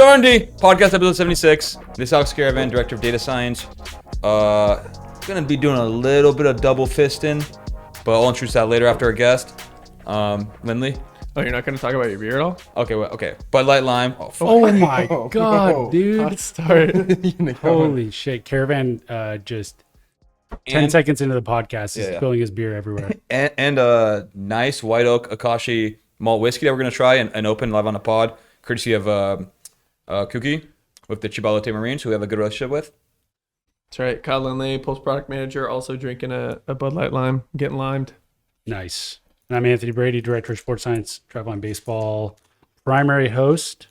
R&D podcast episode 76. This is Alex Caravan, director of data science. Gonna be doing a little bit of double fisting, but I'll introduce that later after our guest, Lindley. Oh, you're not gonna talk about your beer at all? Okay, well, okay. Bud Light Lime. Oh my god, dude! Hot start. Holy shit! Caravan just 10 seconds into the podcast is spilling his beer everywhere. And a nice white oak Akashi malt whiskey that we're gonna try and open live on the pod, courtesy of Cookie with the Chibalote Marines, who we have a good relationship with. That's right. Kyle Lindley, post-product manager, also drinking a Bud Light Lime, getting limed. Nice. And I'm Anthony Brady, director of sports science, Driveline Baseball, primary host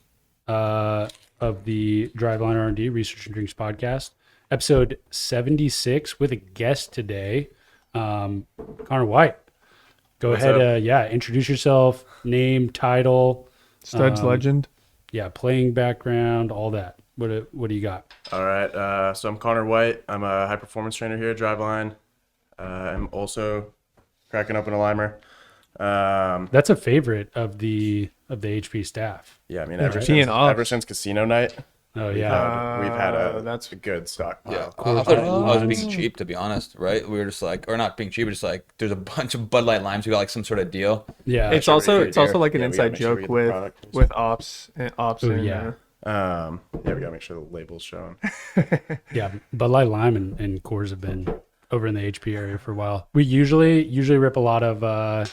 of the Driveline R&D Research and Drinks podcast, episode 76 with a guest today, Connor White. Go ahead, introduce yourself, name, title, Studs legend. Yeah, playing background, all that. What do you got? All right, so I'm Connor White. I'm a high performance trainer here at Driveline. I'm also cracking up in a limer. That's a favorite of the HP staff. Yeah, I mean ever since casino night. Oh yeah, we've had that's a good stock. Yeah, I thought it was being cheap, to be honest, right? We were just like, or not being cheap, but just like there's a bunch of Bud Light Limes. We got like some sort of deal. Yeah, it's also like an inside joke with ops and yeah. We gotta make sure the label's shown. Yeah, Bud Light Lime and Coors have been over in the HP area for a while. We usually rip a lot of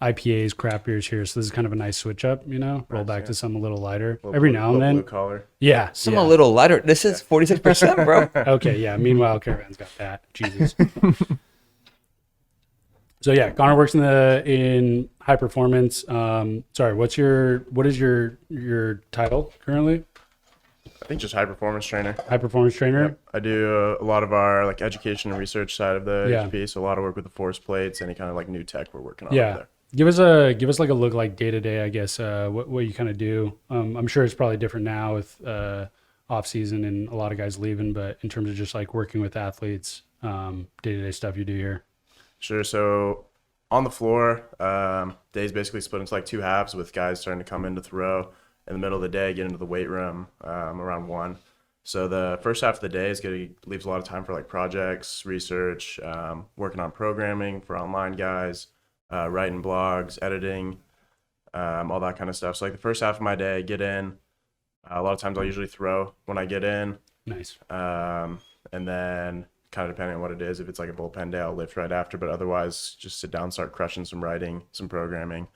IPAs, craft beers here, so this is kind of a nice switch up, roll back to something a little lighter every now and then. Blue collar. Yeah, a little lighter. This is 46%, bro. Okay, yeah. Meanwhile, Caravan's got that. Jesus. So yeah, Connor works in high performance. Sorry, what is your title currently? I think just high performance trainer. High performance trainer. Yep. I do a lot of our like education and research side of the HP, so a lot of work with the force plates, any kind of like new tech we're working on. Yeah. Over there. Give us like a look like day to day, I guess. What you kind of do. I'm sure it's probably different now with off season and a lot of guys leaving, but in terms of just like working with athletes, day to day stuff you do here. Sure. So on the floor, days basically split into like two halves with guys starting to come in to throw in the middle of the day, get into the weight room around 1. So the first half of the day leaves a lot of time for like projects, research, working on programming for online guys, writing blogs, editing, all that kind of stuff. So like the first half of my day, get in. A lot of times I'll usually throw when I get in. Nice. And then kind of depending on what it is, if it's like a bullpen day, I'll lift right after, but otherwise just sit down, start crushing some writing, some programming.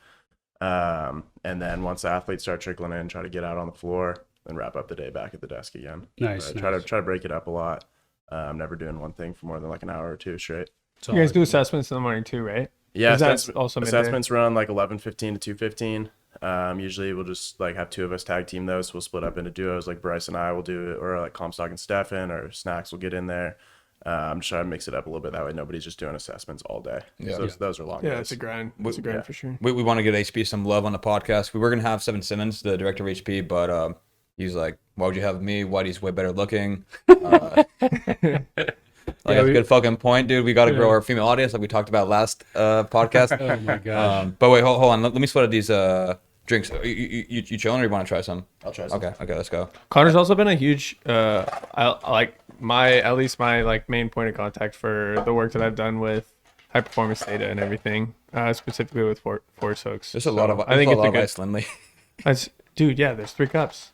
And then once the athletes start trickling in, try to get out on the floor and wrap up the day back at the desk again. Nice. Try to break it up a lot. I'm never doing one thing for more than like an hour or two straight. You guys do assessments in the morning too, right? Yeah, also assessments run like 11:15 to 2:15. Usually we'll just like have two of us tag team those. So we'll split up into duos. Like Bryce and I will do it, or like Comstock and Stefan, or Snacks will get in there. I'm just trying to mix it up a little bit. That way nobody's just doing assessments all day. Yeah. So those are long days. Yeah, it's a grind. It's a grind for sure. We want to give HP some love on the podcast. We were going to have Seven Simmons, the director of HP, but he's like, why would you have me? Whitey's way better looking. That's a good fucking point, dude. We got to grow our female audience like we talked about last podcast. Oh my gosh. But wait, hold on. Let me split up these drinks. You chilling or you want to try some? I'll try some. Okay, let's go. Connor's also been a huge, at least my like main point of contact for the work that I've done with high performance data and everything, specifically with Forcehooks. There's a lot of, I think it's a good ice, Lindley. Dude, yeah, there's 3 cups.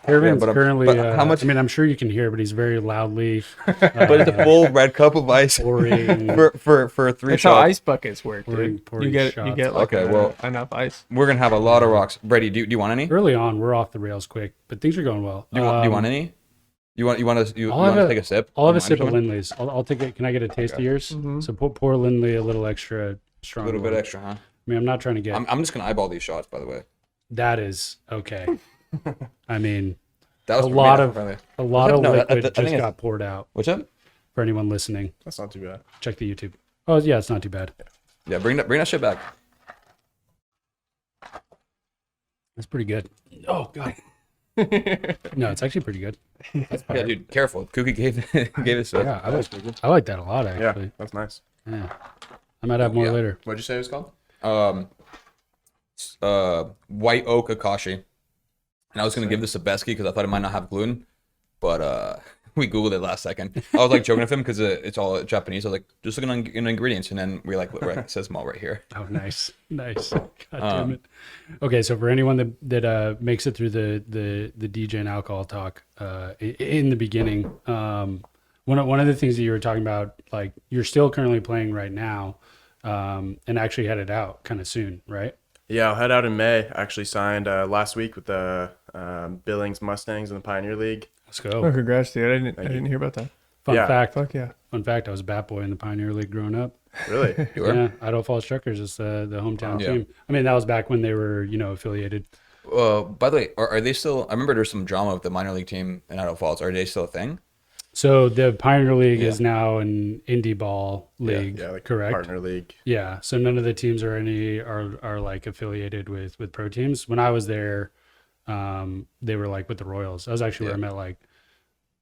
Caravan's currently, but how much? I mean, I'm sure you can hear, but he's very loudly. But it's a full red cup of ice pouring, for 3 That's shots. how ice buckets work, dude. pouring You get shots. like Okay, enough ice. We're gonna have a lot of rocks. Brady, do you want any? Early on, we're off the rails quick, but things are going well. Do you want any? You want to take a sip? I'll have a Mind sip of showing? Lindley's. I'll take it. Can I get a taste of yours? Mm-hmm. So pour Lindley a little extra strong. A little bit extra, huh? I mean, I'm not trying to get. I'm just gonna eyeball these shots, by the way. That is okay. I mean, That was a lot of No, liquid I think just got poured out. What's up? For anyone listening, That's not too bad. check the YouTube. Oh yeah, it's not too bad. Yeah, bring that shit back. That's pretty good. Oh god. No, it's actually pretty good. Yeah, dude, careful. Cookie gave us. Yeah, I like that a lot actually. Yeah, that's nice. Yeah. I might have more later. What'd you say it was called? White oak Akashi. And I was gonna give this a Besky because I thought it might not have gluten, but we Googled it last second. I was like joking with him because it's all Japanese. I was like, just looking on ingredients, and then we're like, it says malt right here. Oh, nice. God damn it. Okay, so for anyone that makes it through the DJ and alcohol talk in the beginning, one of the things that you were talking about, like you're still currently playing right now, and actually headed out kind of soon, right? Yeah, I'll head out in May. I actually signed last week with the Billings Mustangs in the Pioneer League. Let's go. Oh, congrats, dude! I didn't hear about that. Fun Yeah. fact. Fuck yeah. Fun fact. I was a bat boy in the Pioneer League growing up. Really? You were? Yeah, Idaho Falls Truckers is the hometown Yeah. team. I mean, that was back when they were, affiliated. By the way, are they still? I remember there's some drama with the minor league team in Idaho Falls. Are they still a thing? So the Pioneer League is now an indie ball league, Yeah, like correct? partner league. Yeah. So none of the teams are like affiliated with pro teams. When I was there, they were like with the Royals. I was actually where I met like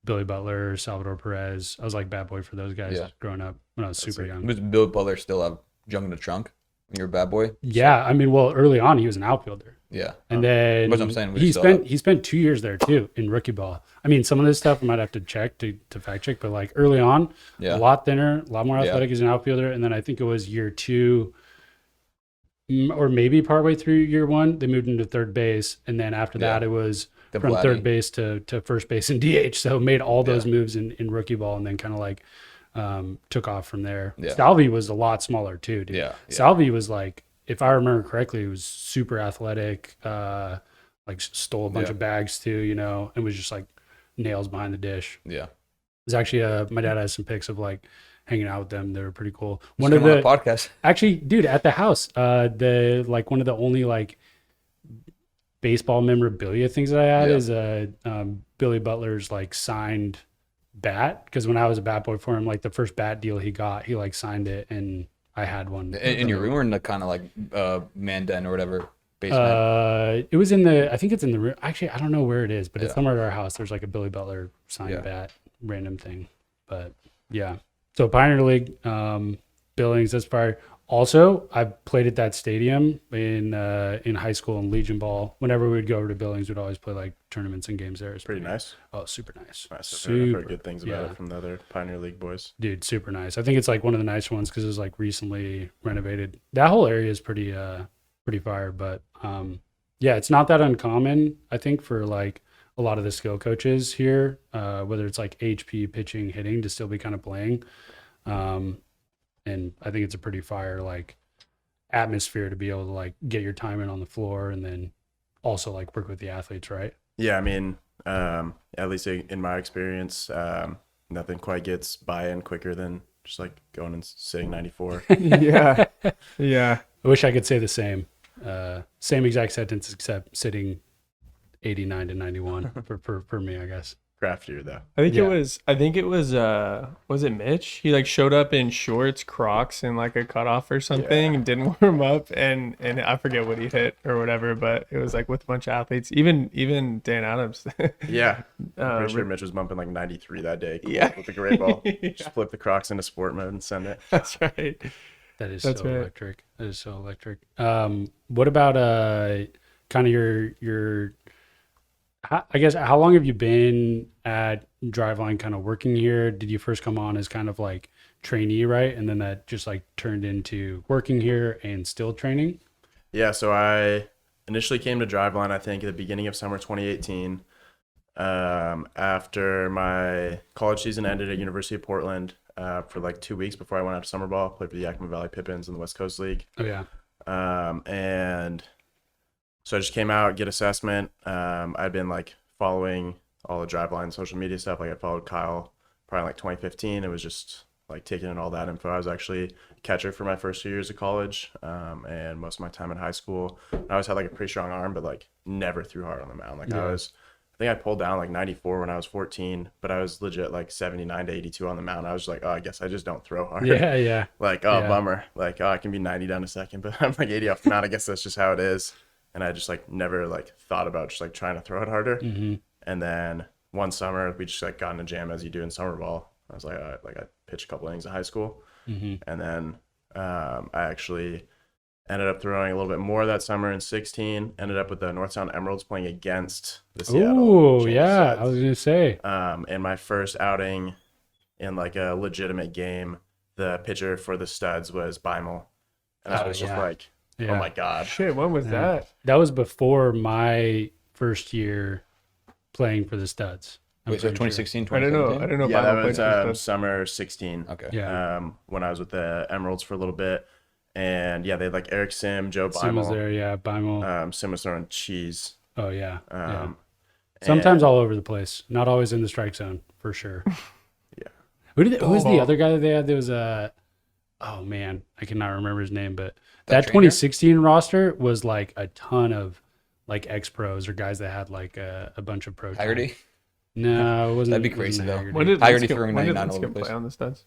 Billy Butler, Salvador Perez. I was like bad boy for those guys growing up when I was super young. Was Bill Butler still have junk in the trunk when you were a bad boy? Yeah, I mean, well, early on he was an outfielder, Yeah. and then That's what I'm saying, we he still spent 2 years there too in rookie ball. I mean, some of this stuff I might have to check to fact check, but like early on, Yeah. a lot thinner, a lot more Yeah. athletic as an outfielder, and then I think it was year 2, or maybe partway through year 1, they moved into third base, and then after that it was The from Vladdy. third base to first base and DH. So made all those moves in rookie ball, and then kind of like took off from there. Yeah. Salvi was a lot smaller too, dude. Yeah. Salvi was like, if I remember correctly, he was super athletic, like stole a bunch of bags too, and was just like nails behind the dish. Yeah. It was actually my dad has some pics of like hanging out with them. They were pretty cool. One of the podcast. Actually, dude, at the house, the like one of the only like baseball memorabilia things that I had is Billy Butler's like signed bat, because when I was a bat boy for him, like the first bat deal he got, he like signed it, and I had one In your room or in the kind of like man den or whatever basement? It was I think it's in the room. Actually, I don't know where it is, but it's somewhere at our house. There's like a Billy Butler signed bat, random thing. But yeah. So Pioneer League, Billings, that's fire. Also, I played at that stadium in high school in Legion Ball. Whenever we would go over to Billings, we'd always play like tournaments and games there. It's Pretty nice. Oh, super nice. Nice. I've heard good things about yeah. it from the other Pioneer League boys. Dude, super nice. I think it's like one of the nice ones because it was like recently renovated. That whole area is pretty fire. But yeah, it's not that uncommon, I think, for like a lot of the skill coaches here, whether it's like HP, pitching, hitting, to still be kind of playing. And I think it's a pretty fire like atmosphere to be able to like get your time in on the floor and then also like work with the athletes, right? Yeah, I mean, at least in my experience, nothing quite gets buy-in quicker than just like going and sitting 94. Yeah. Yeah. I wish I could say the same. Same exact sentence except sitting 89 to 91 for me, I guess. Craftier though. I think it was it Mitch? He like showed up in shorts, Crocs, and like a cutoff or something, and didn't warm up, and I forget what he hit or whatever, but it was like with a bunch of athletes, even Dan Adams. Yeah, I'm pretty sure Mitch was bumping like 93 that day. Yeah. With the great ball. Just flip the Crocs into sport mode and send it. That's right. That's right. electric. That is so electric. What about kind of your I guess, how long have you been at Driveline kind of working here? Did you first come on as kind of like trainee, right? And then that just like turned into working here and still training? Yeah, so I initially came to Driveline, I think, at the beginning of summer 2018. After my college season ended at University of Portland for like 2 weeks before I went out to summer ball, played for the Yakima Valley Pippins in the West Coast League. Oh, yeah. And so I just came out, get assessment. I'd been like following all the Driveline social media stuff. Like I followed Kyle probably like 2015. It was just like taking in all that info. I was actually a catcher for my first 2 years of college, and most of my time in high school. I always had like a pretty strong arm, but like never threw hard on the mound. Like I think I pulled down like 94 when I was 14, but I was legit like 79 to 82 on the mound. I was like, oh, I guess I just don't throw hard. Yeah. Like, oh, bummer. Like, oh, I can be 90 down a second, but I'm like 80 off the mound. I guess that's just how it is. And I just like never like thought about just like trying to throw it harder. Mm-hmm. And then one summer we just like got in a jam as you do in summer ball. I was like, all right, like I pitched a couple innings in high school. Mm-hmm. And then I actually Ended up throwing a little bit more that summer in 16. Ended up with the North Sound Emeralds playing against the Seattle. Oh, yeah. I was going to say. In my first outing in like a legitimate game, the pitcher for the Studs was Beimel. And I was just like, oh my God. Shit, when was that? That was before my first year playing for the Studs. Wait, so 2016, I don't 2017? know. Yeah, Bible that played was summer 16. Okay. Yeah. When I was with the Emeralds for a little bit. And yeah, they had like Eric Sim, Joe Sim was Beimel. there, yeah. Beimel. Sim was throwing cheese. Oh, yeah. Um, Sometimes all over the place. Not always in the strike zone, for sure. Yeah. Who was the other guy that they had? There was oh man, I cannot remember his name, but that trainer? 2016 roster was like a ton of like ex-pros or guys that had like a bunch of pro. Haggerty? No, it wasn't. That'd be it crazy, wasn't though. Haggerty. When did Haggerty Linscomb, throwing when did 99 all over the Linscomb place. play on the Studs?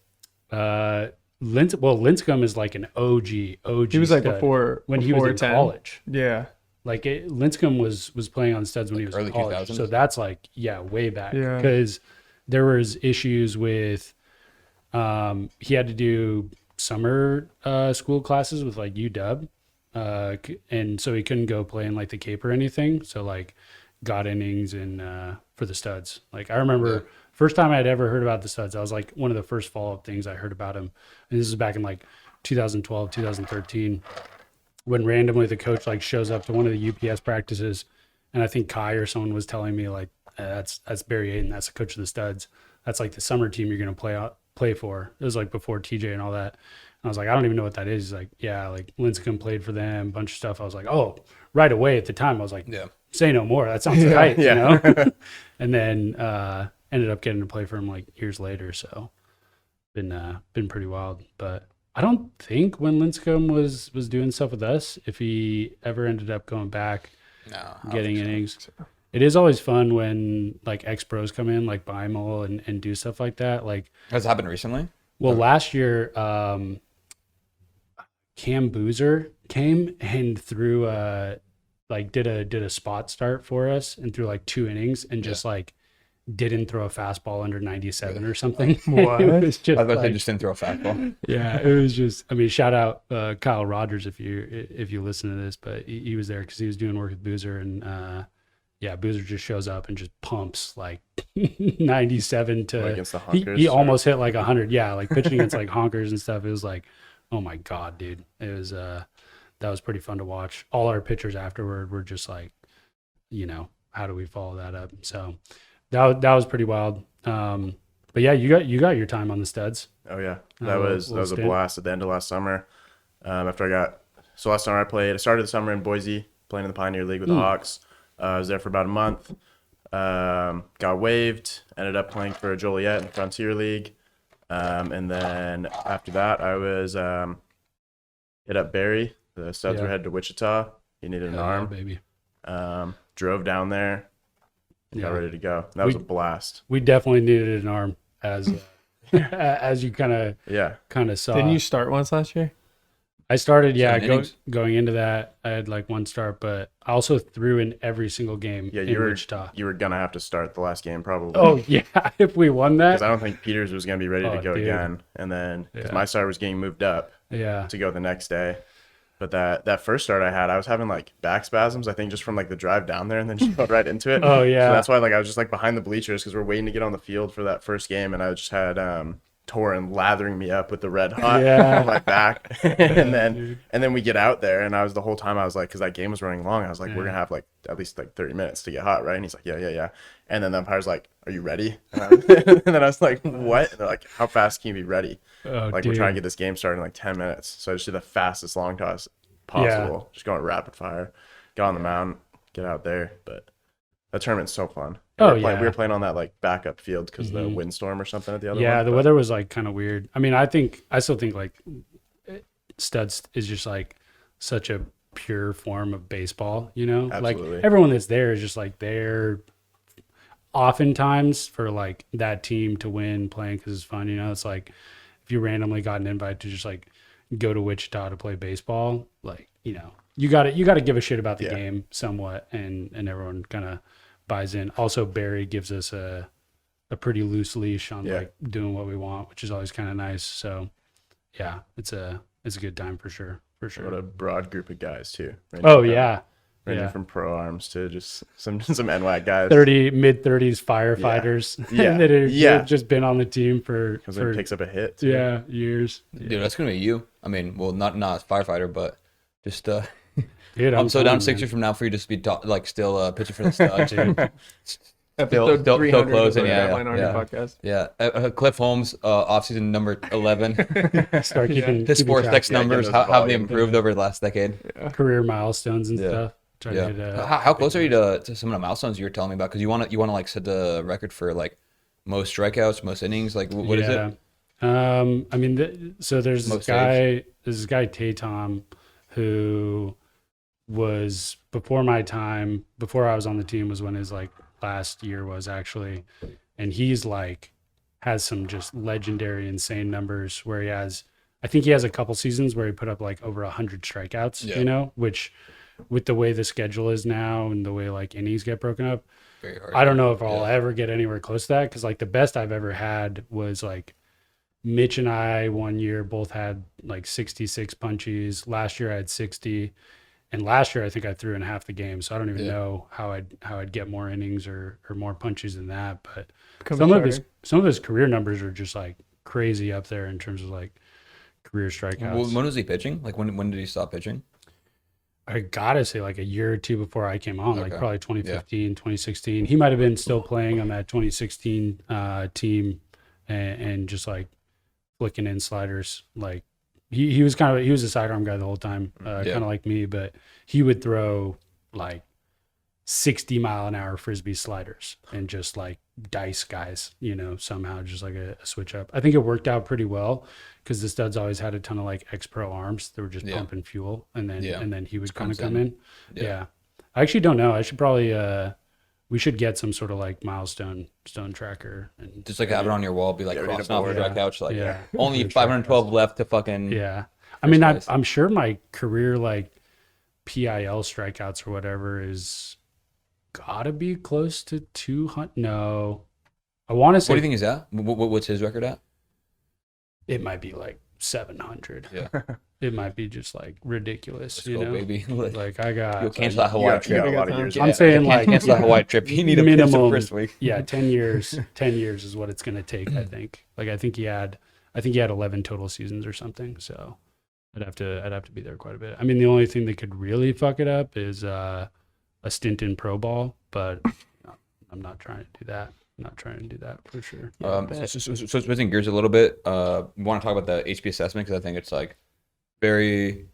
Lincecum is like an OG. He was like stud before when he was in 10. college. Yeah. Like Lincecum was playing on Studs when he was early in college. 2000s? So that's like way back. Yeah. Because there was issues with he had to do summer school classes with like UW. And so he couldn't go play in like the Cape or anything. So like got innings in for the Studs. Like I remember first time I'd ever heard about the Studs, that was like one of the first follow-up things I heard about him. And this is back in like 2012, 2013, when randomly the coach like shows up to one of the UPS practices, and I think Kai or someone was telling me like, that's Barry Ayton, that's the coach of the Studs. That's like the summer team you're gonna play for. It was like before TJ and all that. And I was like, I don't even know what that is. He's like, yeah, like Lincecum played for them, a bunch of stuff. I was like, oh, right away at the time, I was like, say no more. That sounds right, you know? And then ended up getting to play for him like years later. So been pretty wild. But I don't think when Lincecum was doing stuff with us, if he ever ended up going back, getting innings. It is always fun when like ex-pros come in, like Beimel and do stuff like that. Like, has it happened recently? Well, last year, Cam Boozer came and threw did a spot start for us and threw like 2 innings and just like didn't throw a fastball under 97 or something. What? It was just I thought like, they just didn't throw a fastball. yeah, it was just. I mean, shout out Kyle Rogers if you listen to this, but he was there because he was doing work with Boozer and. Yeah, Boozer just shows up and just pumps like 97 to against the honkers, he almost hit like 100. Yeah, like pitching against like honkers and stuff. It was like, oh my God, dude. It was that was pretty fun to watch. All our pitchers afterward were just like, you know, how do we follow that up? So that was pretty wild. But yeah, you got your time on the Studs. Oh yeah, that was a blast at the end of last summer. After last summer I started the summer in Boise playing in the Pioneer League with the Hawks. I was there for about a month. Got waived. Ended up playing for Joliet in the Frontier League. And then after that, I was hit up Barry. The Studs were headed to Wichita. He needed an arm. Baby. Drove down there. Got ready to go. That was a blast. We definitely needed an arm as as you kind of saw. Didn't you start once last year? I started, innings? going into that. I had like 1 start, but I also threw in every single game in Wichita. You were gonna have to start the last game probably. Oh yeah, if we won that, because I don't think Peters was gonna be ready to go again. And then because my start was getting moved up, to go the next day. But that first start I had, I was having like back spasms. I think just from like the drive down there, and then just got right into it. Oh yeah, so that's why like I was just like behind the bleachers because we're waiting to get on the field for that first game, and I just had Torin lathering me up with the red hot on my back. and then we get out there, and I was the whole time I was like, because that game was running long, I was like, we're gonna have like at least like 30 minutes to get hot, right? And he's like, yeah. And then the umpire's like, are you ready? And then I was like, what? And they're like, how fast can you be ready? We're trying to get this game started in like 10 minutes. So I just did the fastest long toss possible, just going rapid fire, got on the mound, get out there. But that tournament's so fun. We were playing on that like backup field because the windstorm or something at the other one. Yeah, the weather was like kind of weird. I mean, I still think like Studs is just like such a pure form of baseball, you know? Absolutely. Like everyone that's there is just like there oftentimes for like that team to win playing because it's fun, you know? It's like if you randomly got an invite to just like go to Wichita to play baseball, like, you know, you got to give a shit about the game somewhat, and everyone kind of buys in. Also, Barry gives us a pretty loose leash on like doing what we want, which is always kind of nice. So yeah, it's a good time for sure. for sure. What a broad group of guys too. Ranging from pro arms to just some NWAC guys. Mid-30s firefighters that have just been on the team for it picks up a hit too. years. Dude, that's gonna be you. I mean, well, not as firefighter, but just Dude, I'm so down 6 years from now for you just to be still pitching for the studs, dude. Episode Still 300 closing, of the yeah, Driveline R&D yeah. podcast. Yeah, Cliff Holmes, offseason number 11. Start keeping His keeping sports track. text numbers, those how they volumes. improved over the last decade. Career milestones and stuff. Try to get, How close are you to some of the milestones you were telling me about? Because you want to like set the record for like most strikeouts, most innings. Like what is it? I mean, so there's Most this guy Tatum, who was before my time, before I was on the team, was when his like last year was actually, and he's like has some just legendary insane numbers where I think he has a couple seasons where he put up like over 100 strikeouts, which with the way the schedule is now and the way like innings get broken up, Very hard. I don't know if I'll ever get anywhere close to that, because like the best I've ever had was like Mitch and I one year both had like 66 punchies. Last year I had 60, and last year I think I threw in half the game, so I don't even know how I'd get more innings or more punchies than that. But some of his career numbers are just like crazy up there in terms of like career strikeouts. When was he pitching? Like when did he stop pitching? I gotta say like a year or two before I came on, like probably 2015, 2016. He might have been still playing on that 2016 team and just like flicking in sliders. Like he was a sidearm guy the whole time, kind of like me, but he would throw like 60 mile an hour frisbee sliders and just like dice guys, somehow just like a switch up. I think it worked out pretty well because the studs always had a ton of like ex-pro arms that were just pumping fuel, and then he would kind of come in. I actually don't know. I should probably we should get some sort of like milestone stone tracker and just like have it on your wall, be like crossing off your strikeouts, like only 100 512 left to fucking I mean, I'm sure my career like PIL strikeouts or whatever is gotta be close to 200. No, I want to say. What do you think he's at? What's his record at? It might be like 700. Yeah. It might be just like ridiculous, Let's go, baby. Like I got. You'll cancel that Hawaii trip. A lot of years. I'm saying like cancel that Hawaii trip. You need a minimum first week. Yeah, 10 years. 10 years is what it's gonna take. I think. Like I think he had 11 total seasons or something. So I'd have to be there quite a bit. I mean, the only thing that could really fuck it up is a stint in pro ball, but I'm not trying to do that. I'm not trying to do that for sure. So switching gears a little bit, we want to talk about the HP assessment because I think it's like very,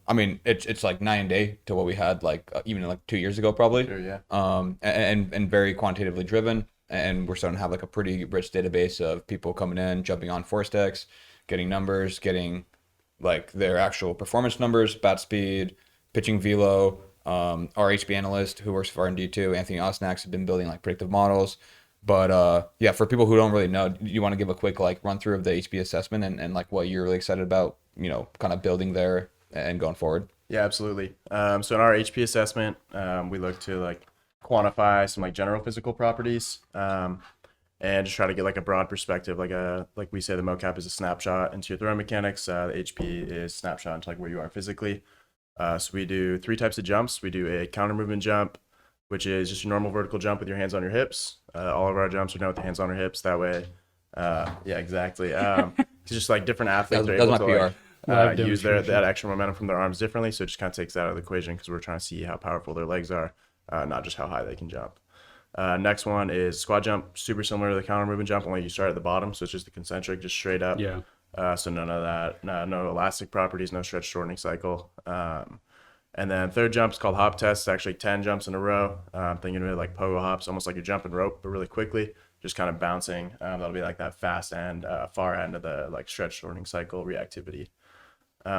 I mean, it's like night and day to what we had like even like 2 years ago probably. Sure, yeah. And very quantitatively driven, and we're starting to have like a pretty rich database of people coming in, jumping on Forcehooks, getting numbers, getting like their actual performance numbers, bat speed, pitching velo. Our HB analyst who works for R&D too, Anthony Osnax, have been building like predictive models. But for people who don't really know, do you want to give a quick like run through of the HB assessment and like what you're really excited about, kind of building there and going forward? Yeah, absolutely. So in our HP assessment, we look to like quantify some like general physical properties and just try to get like a broad perspective. Like we say, the mocap is a snapshot into your throw mechanics. The HP is snapshot into like where you are physically. So we do 3 types of jumps. We do a counter movement jump, which is just your normal vertical jump with your hands on your hips. All of our jumps are done with the hands on our hips. That way, exactly. It's just like different athletes are able to like, use that extra momentum from their arms differently. So it just kind of takes that out of the equation because we're trying to see how powerful their legs are, not just how high they can jump. Next one is squat jump, super similar to the counter movement jump, only you start at the bottom. So it's just the concentric, just straight up. Yeah. So none of that, no elastic properties, no stretch shortening cycle. And then third jump is called hop test. It's actually 10 jumps in a row. Thinking of it like pogo hops, almost like you're jumping rope, but really quickly, just kind of bouncing. That'll be like that fast end, far end of the like stretch shortening cycle reactivity.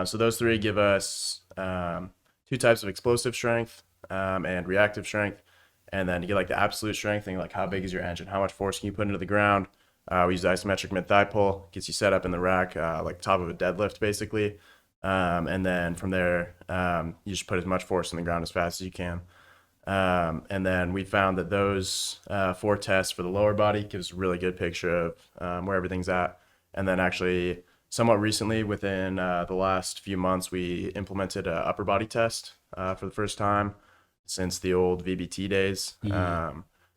So those 3 give us 2 types of explosive strength and reactive strength. And then you get like the absolute strength thing, like how big is your engine? How much force can you put into the ground? We use the isometric mid-thigh pull, gets you set up in the rack, like top of a deadlift, basically. And then from there, you just put as much force in the ground as fast as you can. And then we found that those 4 tests for the lower body gives a really good picture of where everything's at. And then actually somewhat recently, within the last few months, we implemented an upper body test for the first time since the old VBT days,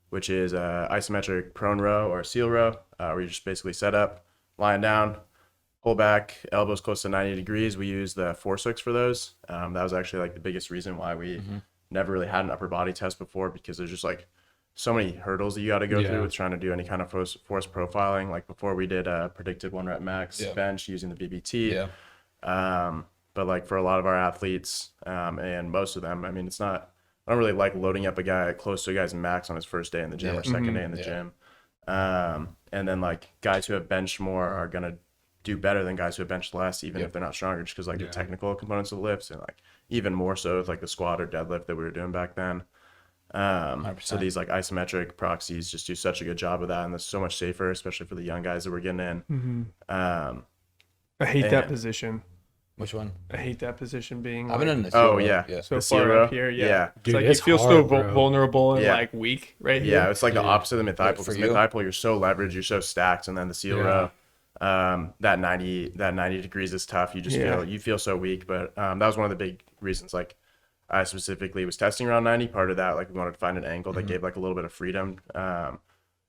which is a isometric prone row or seal row, where you just basically set up, lying down, pull back, elbows close to 90 degrees. We use the Forcehooks for those. That was actually like the biggest reason why we never really had an upper body test before, because there's just like so many hurdles that you got to go through with trying to do any kind of force profiling. Like before, we did a predicted 1 rep max bench using the BBT. But like for a lot of our athletes, and most of them, I mean, I don't really like loading up a guy close to a guy's max on his first day in the gym or second day in the gym. And then like guys who have benched more are going to do better than guys who have benched less, even if they're not stronger, just because like the technical components of lifts, and like even more so with like the squat or deadlift that we were doing back then. So these like isometric proxies just do such a good job of that, and it's so much safer, especially for the young guys that we're getting in. I hate that position. Which one? I hate that position being I've been in the so the far row. up here. It's Dude, like it's you feel hard, so bro. vulnerable and like weak right here. Yeah, it's like the opposite of the mid-thigh pull. For Because you? mid-thigh pull, you're so leveraged, you're so stacked, and then the seal row, that 90 degrees is tough. You just feel so weak. But that was one of the big reasons. Like I specifically was testing around 90. Part of that, like we wanted to find an angle that gave like a little bit of freedom.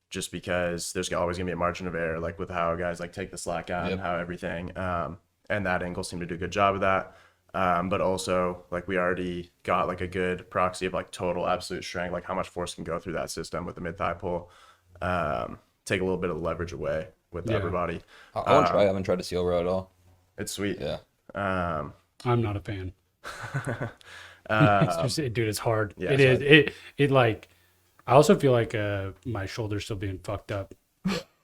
Just because there's always gonna be a margin of error, like with how guys like take the slack out and how everything. And that angle seemed to do a good job of that. But also like we already got like a good proxy of like total absolute strength, like how much force can go through that system with the mid-thigh pull. Take a little bit of the leverage away with the upper body. I want to try. I haven't tried the seal row at all. It's sweet. Yeah. I'm not a fan. Dude, it's hard. Yeah, it is. It like, I also feel like my shoulder's still being fucked up.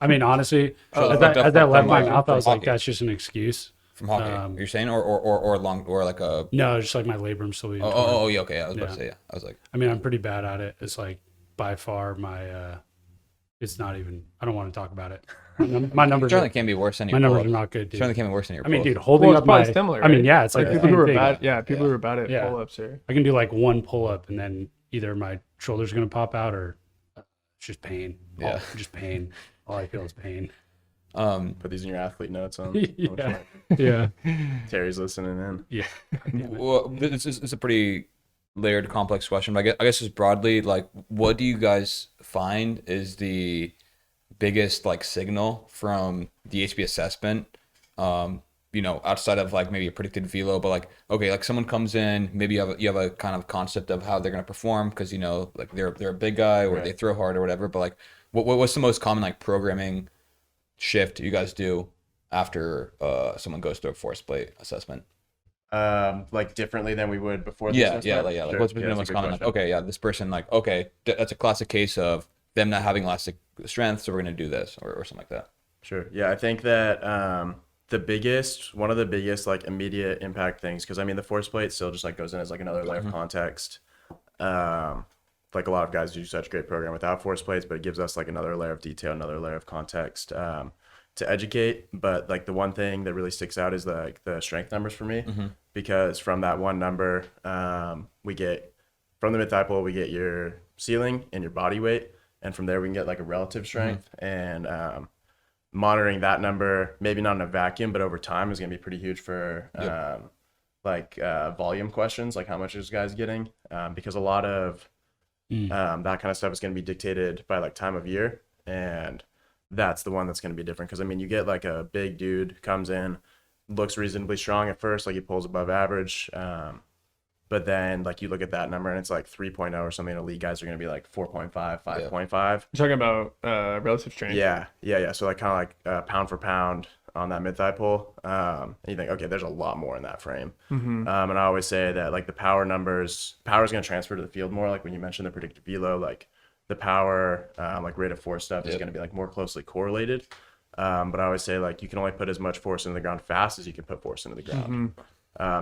I mean, honestly, as I left my mouth, I was like, that's just an excuse. From hockey, you're saying, or long, or like a. No, just like my labrum's still being torn. Yeah, okay. I was about to say, I was like. I mean, I'm pretty bad at it. It's like by far my. It's not even. I don't want to talk about it. My numbers. Certainly can't be worse than your. My numbers are not good, dude. Certainly can't be worse than your. I mean, pull-ups. dude, holding up my. Similar, I mean, right? yeah, it's like people who are thing. bad. Yeah, people who are bad at pull-ups are. I can do like one pull-up and then either my shoulder's gonna pop out or it's just pain. Yeah. Just pain. All I feel is pain. Put these in your athlete notes on. Yeah. Terry's listening in. Yeah. Well, this is a pretty layered, complex question. But I guess just broadly, like, what do you guys find is the biggest like signal from the HB assessment? Outside of like maybe a predicted velo, but like, okay, like someone comes in, maybe you have a kind of concept of how they're gonna perform because like they're a big guy or they throw hard or whatever. But like, what's the most common like programming shift you guys do after someone goes through a force plate assessment? Like differently than we would before. Like Sure. what's been the most common? Like, okay, this person, like, okay, that's a classic case of them not having elastic strength, so we're gonna do this or something like that. Sure. Yeah, I think that one of the biggest like immediate impact things, because I mean the force plate still just like goes in as like another layer of context. Like a lot of guys do such a great program without force plates, but it gives us like another layer of detail, another layer of context to educate. But like the one thing that really sticks out is the strength numbers for me, because from that one number, we get from the mid-thigh pull, we get your ceiling and your body weight, and from there we can get like a relative strength. And monitoring that number, maybe not in a vacuum, but over time is going to be pretty huge for volume questions, like how much is guys getting, because a lot of that kind of stuff is going to be dictated by like time of year, and that's the one that's going to be different. Because I mean, you get like a big dude comes in, looks reasonably strong at first, like he pulls above average, but then like you look at that number and it's like 3.0 or something. Elite guys are going to be like 4.5, 5.5. You're talking about relative strength. Yeah. So like kind of like pound for pound on that mid-thigh pull. And you think, okay, there's a lot more in that frame. And I always say that like the power is going to transfer to the field more. Like when you mentioned the predicted velo, like the power, like rate of force stuff is going to be like more closely correlated. But I always say like you can only put as much force into the ground fast as you can put force into the ground.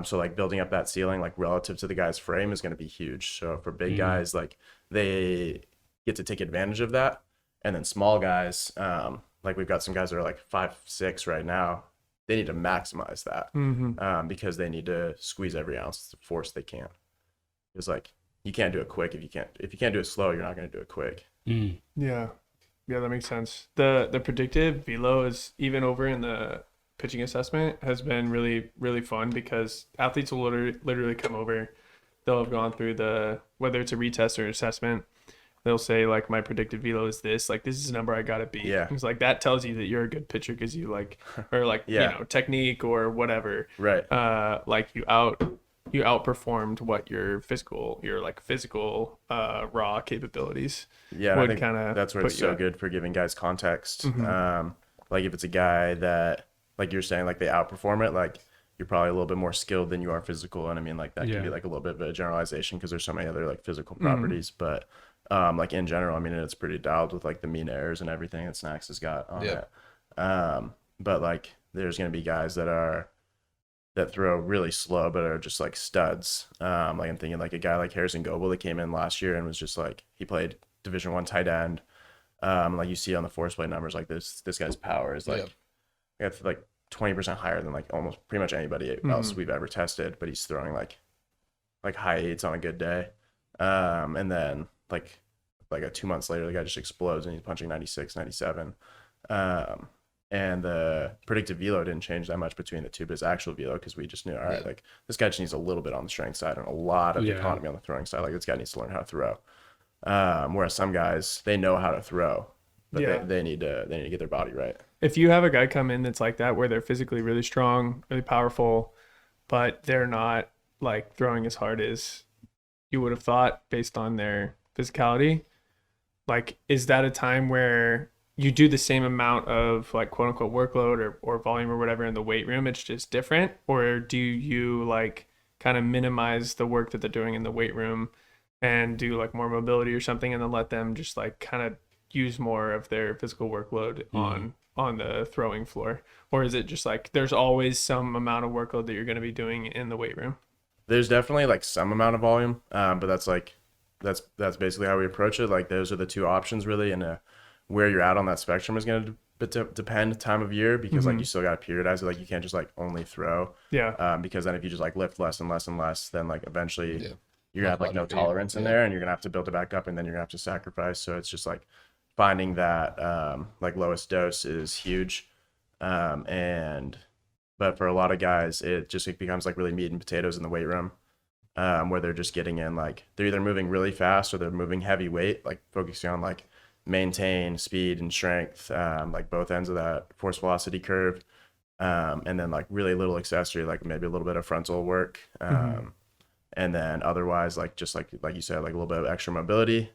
So like building up that ceiling like relative to the guy's frame is going to be huge. So for big guys, like they get to take advantage of that. And then small guys, like we've got some guys that are like 5'6" right now. They need to maximize that because they need to squeeze every ounce of force they can. It's like you can't do it quick if you can't do it slow, you're not going to do it quick. Yeah, that makes sense. The predictive velo is even over in the pitching assessment has been really, really fun because athletes will literally come over. They'll have gone through whether it's a retest or assessment. They'll say like, my predicted velo is this, like this is a number I gotta beat. Yeah. It's like that tells you that you're a good pitcher because you like, or like Yeah. you know, technique or whatever. Right. Like you outperformed what your physical raw capabilities. Yeah, and I would think kinda that's where put it's you so at. good for giving guys context. Like if it's a guy that, like you're saying, like they outperform it, like you're probably a little bit more skilled than you are physical. And I mean, like that Yeah. can be like a little bit of a generalization because there's so many other like physical properties. But like in general, I mean, it's pretty dialed with like the mean errors and everything that Snacks has got on Yeah. it. But like there's going to be guys that throw really slow but are just like studs. Like I'm thinking like a guy like Harrison Goebel that came in last year and was just like, he played Division I tight end. Like you see on the force play numbers, like this guy's power is like, it's like 20% higher than like almost pretty much anybody else we've ever tested, but he's throwing like high eights on a good day. And then like 2 months later, the guy just explodes and he's punching 96, 97. And the predictive velo didn't change that much between the two, but his actual velo, because we just knew, all right, like this guy just needs a little bit on the strength side and a lot of economy on the throwing side. Like this guy needs to learn how to throw. Whereas some guys, they know how to throw, but they need to get their body right. If you have a guy come in that's like that, where they're physically really strong, really powerful, but they're not like throwing as hard as you would have thought based on their physicality, like, is that a time where you do the same amount of like quote unquote workload or volume or whatever in the weight room, it's just different? Or do you like kind of minimize the work that they're doing in the weight room and do like more mobility or something, and then let them just like kind of use more of their physical workload on the throwing floor? Or is it just like there's always some amount of workload that you're going to be doing in the weight room? There's definitely like some amount of volume, but that's basically how we approach it. Like those are the two options really, and where you're at on that spectrum is going to depend time of year, because like you still got to periodize it. Like you can't just like only throw. Yeah. Because then if you just like lift less and less and less, then like eventually you're gonna have like no tolerance in there, and you're gonna have to build it back up, and then you're gonna have to sacrifice. So it's just like finding that like lowest dose is huge. But for a lot of guys, it becomes like really meat and potatoes in the weight room, where they're just getting in, like they're either moving really fast or they're moving heavy weight, like focusing on like maintain speed and strength, like both ends of that force velocity curve, and then like really little accessory, like maybe a little bit of frontal work, and then otherwise like just like you said, like a little bit of extra mobility,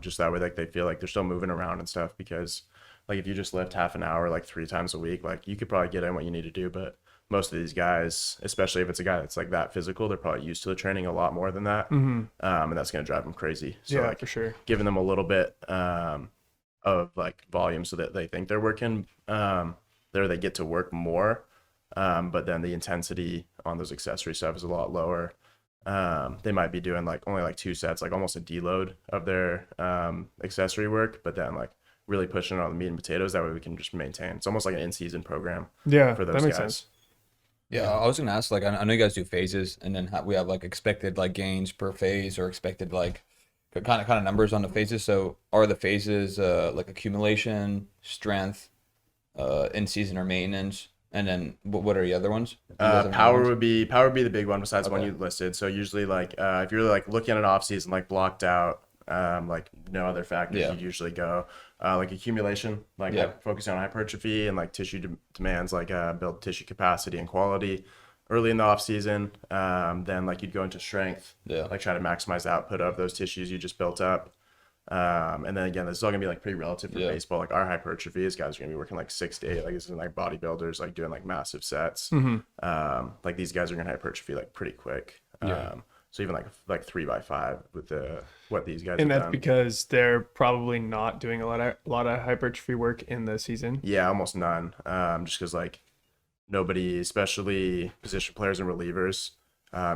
just that way like they feel like they're still moving around and stuff. Because like if you just lift half an hour like 3 times a week, like you could probably get in what you need to do. But most of these guys, especially if it's a guy that's like that physical, they're probably used to the training a lot more than that, and that's going to drive them crazy. So Yeah, like for sure. giving them a little bit of like volume so that they think they're working, they get to work more, but then the intensity on those accessory stuff is a lot lower. They might be doing like only like 2 sets, like almost a deload of their accessory work, but then like really pushing it on the meat and potatoes. That way we can just maintain. It's almost like an in-season program. Yeah, for those that makes guys. sense. Yeah, I was gonna ask, like, I know you guys do phases, and then we have like expected like gains per phase, or expected like kind of numbers on the phases. So are the phases like accumulation, strength, in season or maintenance, and then what are the other ones? Do you guys have any Power ones? would be the big one besides the one Okay. you listed. So usually like if you're like looking at an off season like blocked out, like no other factors, Yeah. you'd usually go like accumulation, like Yeah. focusing on hypertrophy and like tissue demands, like build tissue capacity and quality early in the off season. Then like you'd go into strength, Yeah. like try to maximize the output of those tissues you just built up. And then again, this is all gonna be like pretty relative for Yeah. baseball. Like our hypertrophy is guys are gonna be working like 6 to 8. Like this is like bodybuilders, like doing like massive sets. Like these guys are gonna hypertrophy like pretty quick. So even like 3x5 with what these guys And have that's done. because they're probably not doing a lot of hypertrophy work in the season. Yeah, almost none. Just because like nobody, especially position players and relievers,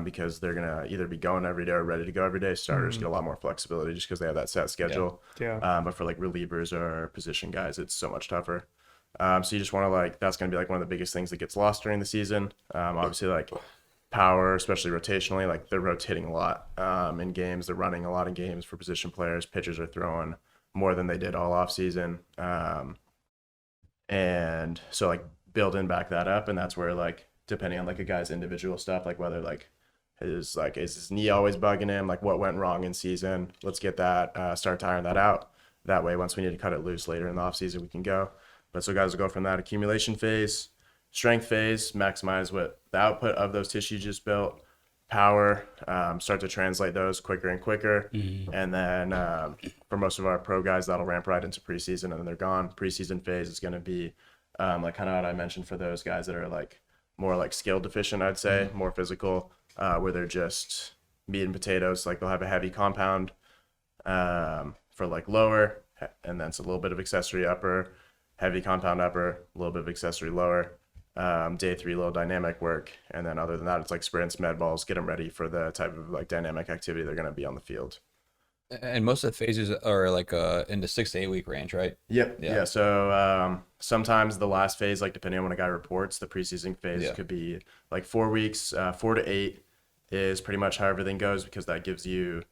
because they're gonna either be going every day or ready to go every day. Starters get a lot more flexibility just because they have that set schedule. Yeah. But for like relievers or position guys, it's so much tougher. So you just want to like, that's gonna be like one of the biggest things that gets lost during the season. Obviously like power, especially rotationally, like they're rotating a lot in games. They're running a lot of games for position players. Pitchers are throwing more than they did all off season. And so like build and back that up. And that's where like, depending on like a guy's individual stuff, like whether like is his knee always bugging him? Like what went wrong in season? Let's get that, start tiring that out. That way, once we need to cut it loose later in the off season, we can go. But so guys will go from that accumulation phase, strength phase, maximize what the output of those tissues just built, power, start to translate those quicker and quicker. And then for most of our pro guys, that'll ramp right into preseason and then they're gone. Preseason phase is going to be like kind of what I mentioned for those guys that are like more like skill deficient, I'd say, more physical, where they're just meat and potatoes. Like they'll have a heavy compound for like lower, and then it's a little bit of accessory upper, heavy compound upper, a little bit of accessory lower, day 3 little dynamic work, and then other than that it's like sprints, med balls, get them ready for the type of like dynamic activity they're going to be on the field. And most of the phases are like in the 6 to 8 week range, right? Yep. Yeah. So sometimes the last phase, like depending on when a guy reports, the preseason phase could be like 4 weeks. 4 to 8 is pretty much how everything goes, because that gives you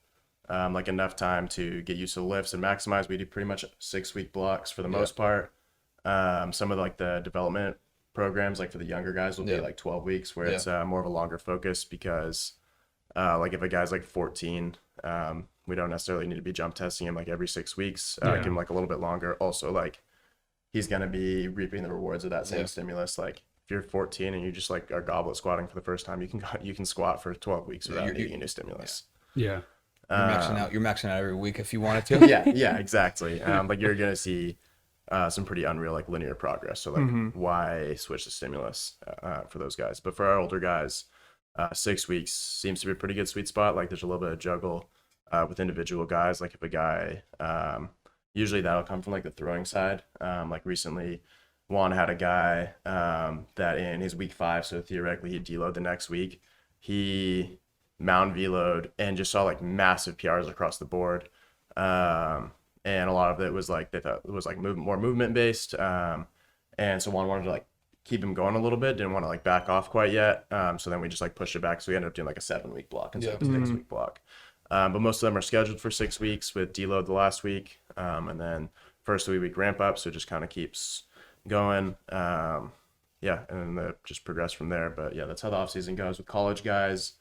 like enough time to get used to the lifts and maximize. We do pretty much 6-week blocks for the most part. Some of like the development programs, like for the younger guys, will be like 12 weeks, where it's more of a longer focus, because like if a guy's like 14, we don't necessarily need to be jump testing him like every 6 weeks. Give him like a little bit longer. Also, like he's going to be reaping the rewards of that same stimulus. Like if you're 14 and you just like are goblet squatting for the first time, you can squat for 12 weeks without needing a new stimulus. Yeah. You're maxing out every week if you wanted to. Yeah, exactly. Like you're going to see some pretty unreal like linear progress. So like why switch the stimulus for those guys? But for our older guys, 6 weeks seems to be a pretty good sweet spot. Like there's a little bit of juggle with individual guys. Like if a guy, usually that'll come from like the throwing side. Like recently Juan had a guy that in his week 5, so theoretically he'd deload the next week, he mound veloed and just saw like massive PRs across the board. And a lot of it was like, they thought it was like more movement based. And so Juan wanted to like keep him going a little bit, didn't want to like back off quite yet. So then we just like pushed it back. So we ended up doing like a 7-week block instead of a 6-week block. But most of them are scheduled for 6 weeks with deload the last week. And then first 3-week ramp up. So it just kind of keeps going. And then just progress from there. But yeah, that's how the off season goes. With college guys,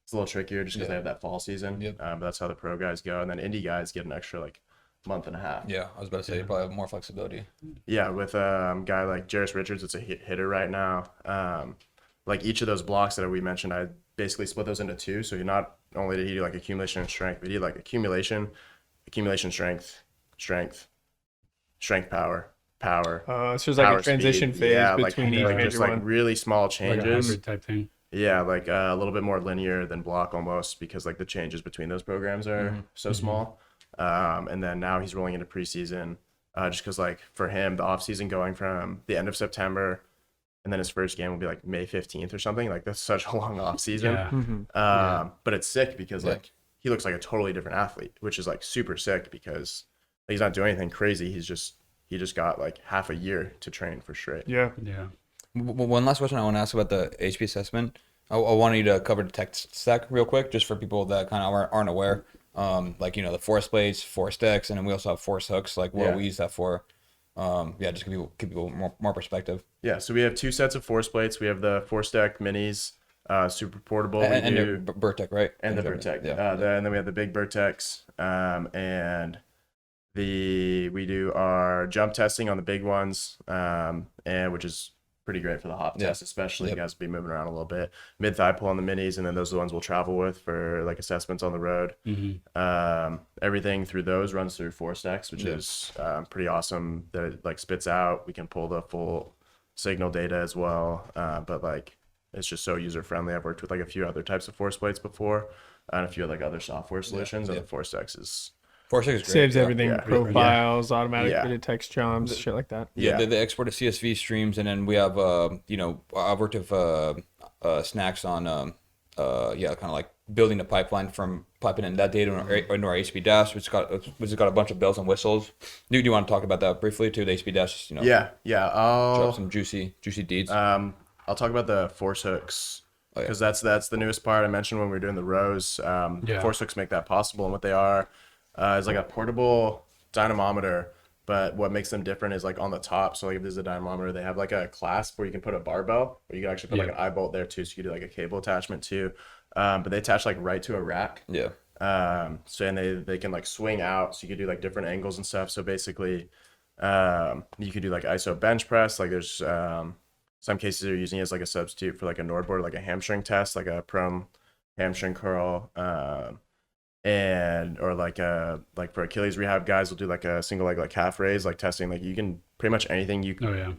it's a little trickier just because they have that fall season. But that's how the pro guys go. And then indie guys get an extra like month and a half. Yeah, I was about to say you probably have more flexibility. Yeah, with a guy like Jairus Richards, it's a hitter right now. Like each of those blocks that we mentioned, I basically split those into 2. So you're not only did he do like accumulation and strength, but he did like accumulation, strength, power. So it's like a transition speed. phase between each major just one. like really small changes. Like a hybrid type thing. Yeah, like a little bit more linear than block almost, because like the changes between those programs are so small. And then now he's rolling into preseason, just because like for him, the off season going from the end of September, and then his first game will be like May 15th or something. Like that's such a long off season. But it's sick because like he looks like a totally different athlete, which is like super sick because he's not doing anything crazy. He just got like half a year to train for straight. Yeah. One last question I want to ask about the HP assessment. I wanted you to cover the tech stack real quick, just for people that kind of aren't aware. Like, you know, the force plates, force decks, and then we also have force hooks, like what we use that for. Just give people more perspective. Yeah, so we have 2 sets of force plates. We have the force deck minis, super portable. And the Burtec, right? And the Burtec. And then we have the big Burtecs. And we do our jump testing on the big ones, and which is pretty great for the hop test, especially you guys will be moving around a little bit. Mid thigh pull on the minis, and then those are the ones we'll travel with for like assessments on the road. Everything through those runs through force decks, which is pretty awesome. That it like spits out. We can pull the full signal data as well, but like it's just so user friendly. I've worked with like a few other types of force plates before, and a few like other software solutions, and the force decks is. Force is great. Saves everything, profiles, automatic text jumps, shit like that. They export to CSV streams, and then we have, I've worked with Snacks on, kind of like building the pipeline from piping in that data into our HB dash, which has got a bunch of bells and whistles. Do you want to talk about that briefly too? The HB dash, I'll drop some juicy deeds. I'll talk about the force hooks. Because that's the newest part I mentioned when we were doing the rows. Force hooks make that possible, and what they are is like a portable dynamometer But what makes them different is like on the top. So like if there's a dynamometer, they have like a clasp where you can put a barbell, or you can actually put like an eye bolt there too. So you can do like a cable attachment too. But they attach like right to a rack. Yeah. So and they can like swing out, so you can do like different angles and stuff. So basically, you could do like ISO bench press. Like there's some cases they're using it as like a substitute for like a NordBoard, like a hamstring test, like a prone hamstring curl. And or like for Achilles rehab guys will do like a single leg like calf raise, like testing, like you can pretty much anything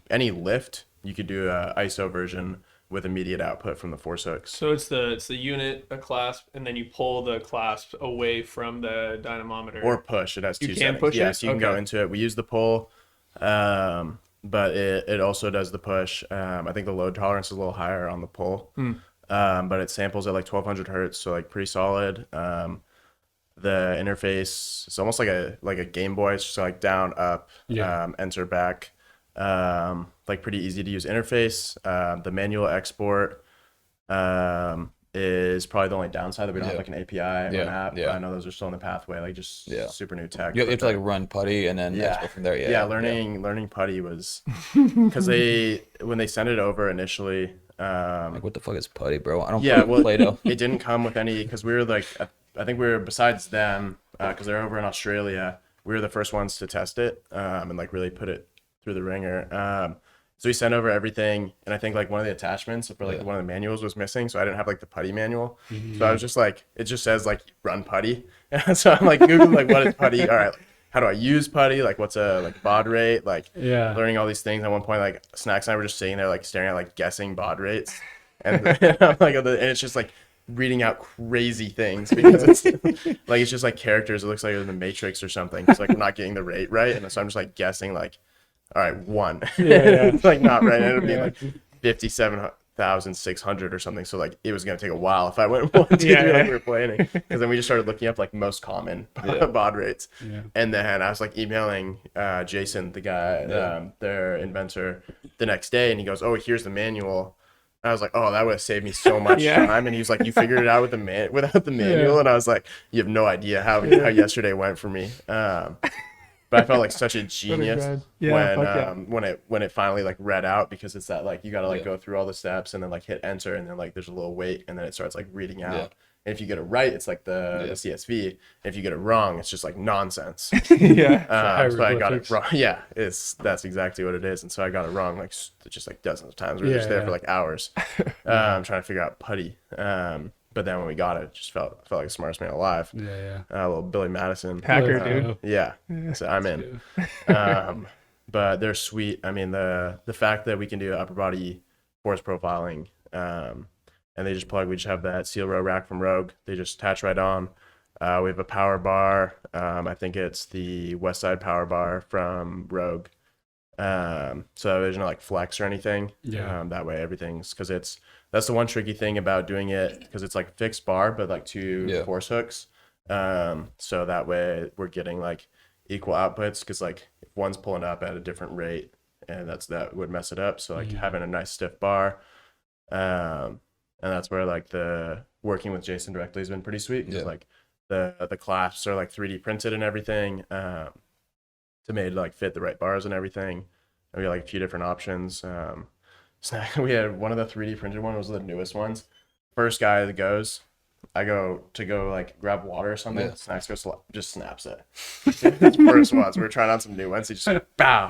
any lift you could do a ISO version with immediate output from the Forcehooks. So it's the unit, a clasp, and then you pull the clasp away from the dynamometer. Or push. It has two You can settings. push it? Yes, you can go Okay. into it. We use the pull, but it also does the push. I think the load tolerance is a little higher on the pull, but it samples at like 1200 hertz, so like pretty solid. The interface is almost like a Game Boy. It's just like down, up, enter, back. Like pretty easy to use interface. The manual export is probably the only downside, that we don't have like an API or an app. I know those are still in the pathway, like just super new tech. You have to like run putty and then export from there. Learning putty was because when they sent it over initially, Like, what the fuck is putty, bro? I don't yeah, play well, Play-Doh. it didn't come with any, because we were like, I think we were, besides them, because they're over in Australia, we were the first ones to test it and like really put it through the ringer. So we sent over everything, and I think like one of the attachments for like one of the manuals was missing, so I didn't have like the putty manual. So I was just like, it just says like run putty, so I'm like Googling like what is putty? All right, how do I use putty? Like what's a like baud rate? Like learning all these things. At one point, like Snacks and I were just sitting there like staring at like guessing baud rates, and I'm like, and it's just like reading out crazy things because it's like it's just like characters. It looks like it was in the Matrix or something. It's like we're not getting the rate right, and so I'm just like guessing like, all right, 1. It's like not right. It ended up being like 57,600 or something. So like it was gonna take a while if I went 1, 2, 3 like we were planning. Because then we just started looking up like most common baud rates, and then I was like emailing Jason, the guy, their inventor, the next day, and he goes, "Oh, here's the manual." I was like, "Oh, that would have saved me so much time." And he was like, "You figured it out with without the manual?" And I was like, "You have no idea how yesterday went for me." But I felt like such a genius when it finally like read out, because it's that like you gotta like go through all the steps and then like hit enter, and then like there's a little wait, and then it starts like reading out. And if you get it right, it's like the CSV. And if you get it wrong, it's just like nonsense. So I got it wrong. That's exactly what it is. And so I got it wrong like just like dozens of times. We were just there for like hours trying to figure out putty. But then when we got it, it just felt like the smartest man alive. A little Billy Madison. Hacker, dude. So I'm in. But they're sweet. I mean, the fact that we can do upper body force profiling, and we just have that seal row rack from Rogue. They just attach right on. We have a power bar. I think it's the West Side power bar from Rogue. So there's no like flex or anything. That way everything's, because that's the one tricky thing about doing it, because it's like fixed bar but like 2 force hooks. So that way we're getting like equal outputs, because like if one's pulling up at a different rate, and that would mess it up. So like having a nice stiff bar, and that's where like the working with Jason directly has been pretty sweet, because like the clasps are like 3D printed and everything, to made like fit the right bars and everything. And we got like a few different options. We had one of the 3D printed one was the newest ones. First guy that goes, I go like grab water or something. Snacks goes just snaps it. His first ones. We were trying on some new ones. He just bow.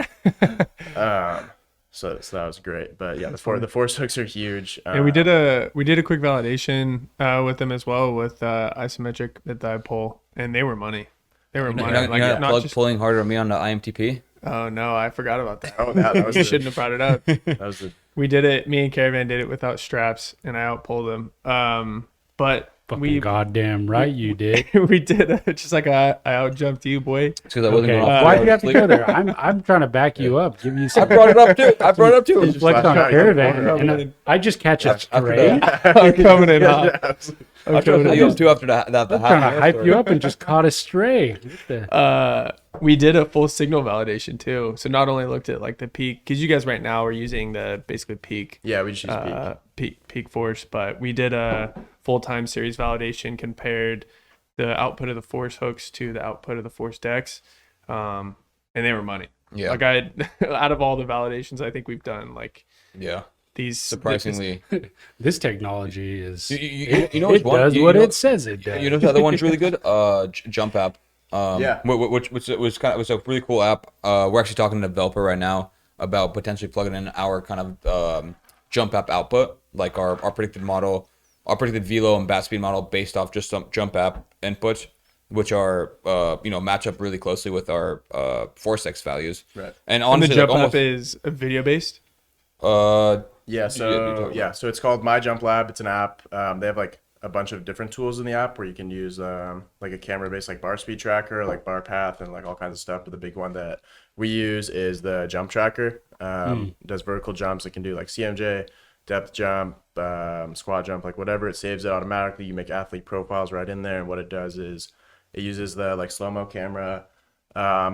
So that was great. But yeah, the force hooks are huge. And we did a quick validation with them as well, with isometric mid-thigh pull, and they were money. They were money. You're not pulling harder on me on the IMTP. Oh no, I forgot about that. Oh, that was you shouldn't have brought it up. That was We did it. Me and Caravan did it without straps, and I outpulled them. But fucking goddamn right you did. we did just like I outjumped you, boy. Because I wasn't going off. Why do you have to go there? I'm trying to back you up. Give you some. I brought it up too. Flex on Caravan, and I just catch a stray. I'm coming in hot. I tried to use 2 after that. I'm trying to hype you up and just caught a stray. We did a full signal validation too. So not only looked at like the peak, because you guys right now are using the basically peak. Yeah, we just use peak force, but we did a full time series validation, compared the output of the force hooks to the output of the force decks. and they were money. Yeah. Like out of all the validations I think we've done, like Yeah. these Surprisingly. This technology is You know it which one? does You what know- it says it does. You know the other one's really good? Jump app. Yeah. Which was a really cool app. We're actually talking to a developer right now about potentially plugging in our kind of jump app output, like our predicted model, our predicted velo and bat speed model based off just some jump app inputs, which are match up really closely with our Forcehooks values. Right. And and the honestly, jump like, app almost is video based. Yeah, so it's called MyJumpLab. It's an app. They have like a bunch of different tools in the app where you can use like a camera-based like bar speed tracker, like bar path, and like all kinds of stuff. But the big one that we use is the jump tracker. It does vertical jumps. It can do like CMJ, depth jump, squat jump, like whatever. It saves it automatically. You make athlete profiles right in there, and what it does is it uses the like slow-mo camera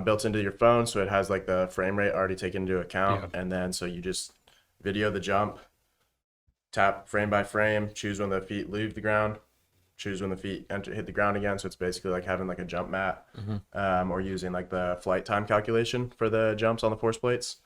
built into your phone, so it has like the frame rate already taken into account, and then so you just video the jump, tap frame by frame, choose when the feet leave the ground, choose when the feet hit the ground again. So it's basically like having like a jump mat, or using like the flight time calculation for the jumps on the force plates.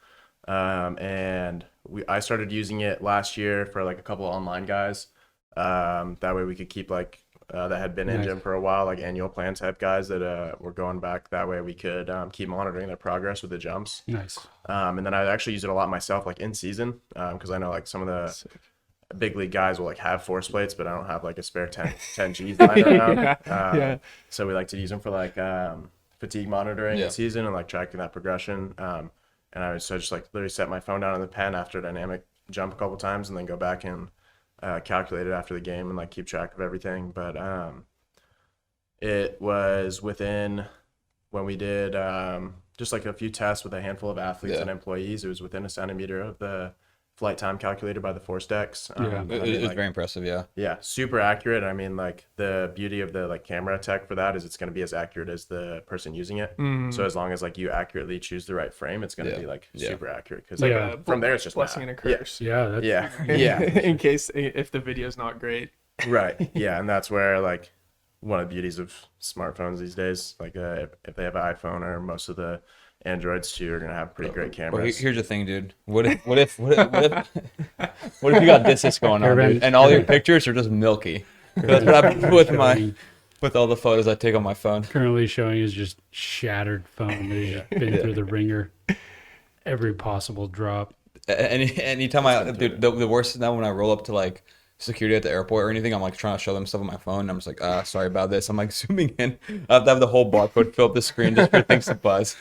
And I started using it last year for like a couple of online guys. That way we could keep like that had been in gym for a while, like annual plan type guys that were going back. That way we could keep monitoring their progress with the jumps. Nice. And then I actually use it a lot myself, like in season, because I know like some of the big league guys will like have force plates, but I don't have like a spare 10 G's lying around. So we like to use them for like fatigue monitoring in season and like tracking that progression. And I just like literally set my phone down in the pen after a dynamic jump a couple times, and then go back and calculate it after the game and like keep track of everything. But it was within, when we did just like a few tests with a handful of athletes and employees, it was within a centimeter of the flight time calculated by the force decks. it's very impressive. Yeah, super accurate. I mean, like the beauty of the like camera tech for that is it's going to be as accurate as the person using it. So as long as like you accurately choose the right frame, it's going to be like super accurate, because like from there it's just blessing and a curse. Yeah. In case if the video's not great. Right. Yeah, and that's where like one of the beauties of smartphones these days, like if they have an iPhone, or most of the Androids too, are gonna have pretty great cameras. Well, here's the thing, dude. What if you got this going on, dude, and all your pictures are just milky? That's what happens with all the photos I take on my phone. Currently showing is just shattered phone. They've been through the ringer, every possible drop. Anytime dude, the worst is now when I roll up to like security at the airport or anything, I'm like trying to show them stuff on my phone, and I'm just like, sorry about this. I'm like zooming in. I have to have the whole barcode fill up the screen just for things to buzz.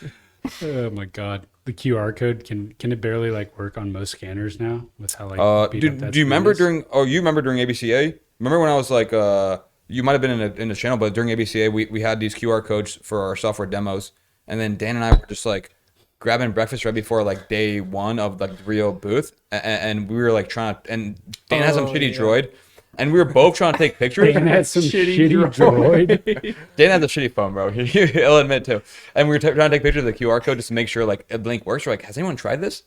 Oh my god, the QR code can it barely like work on most scanners now with how like beat up that do you remember is? during ABCA? Remember when I was like you might have been in the channel, but during ABCA we had these QR codes for our software demos, and then Dan and I were just like grabbing breakfast right before like day one of like the Rio booth, and we were like trying to, and Dan has some shitty droid, and we were both trying to take pictures. Dan had some shitty droid. Dan has a shitty phone, bro. He'll admit too. And we were trying to take pictures of the QR code just to make sure like a link works. We're like, has anyone tried this?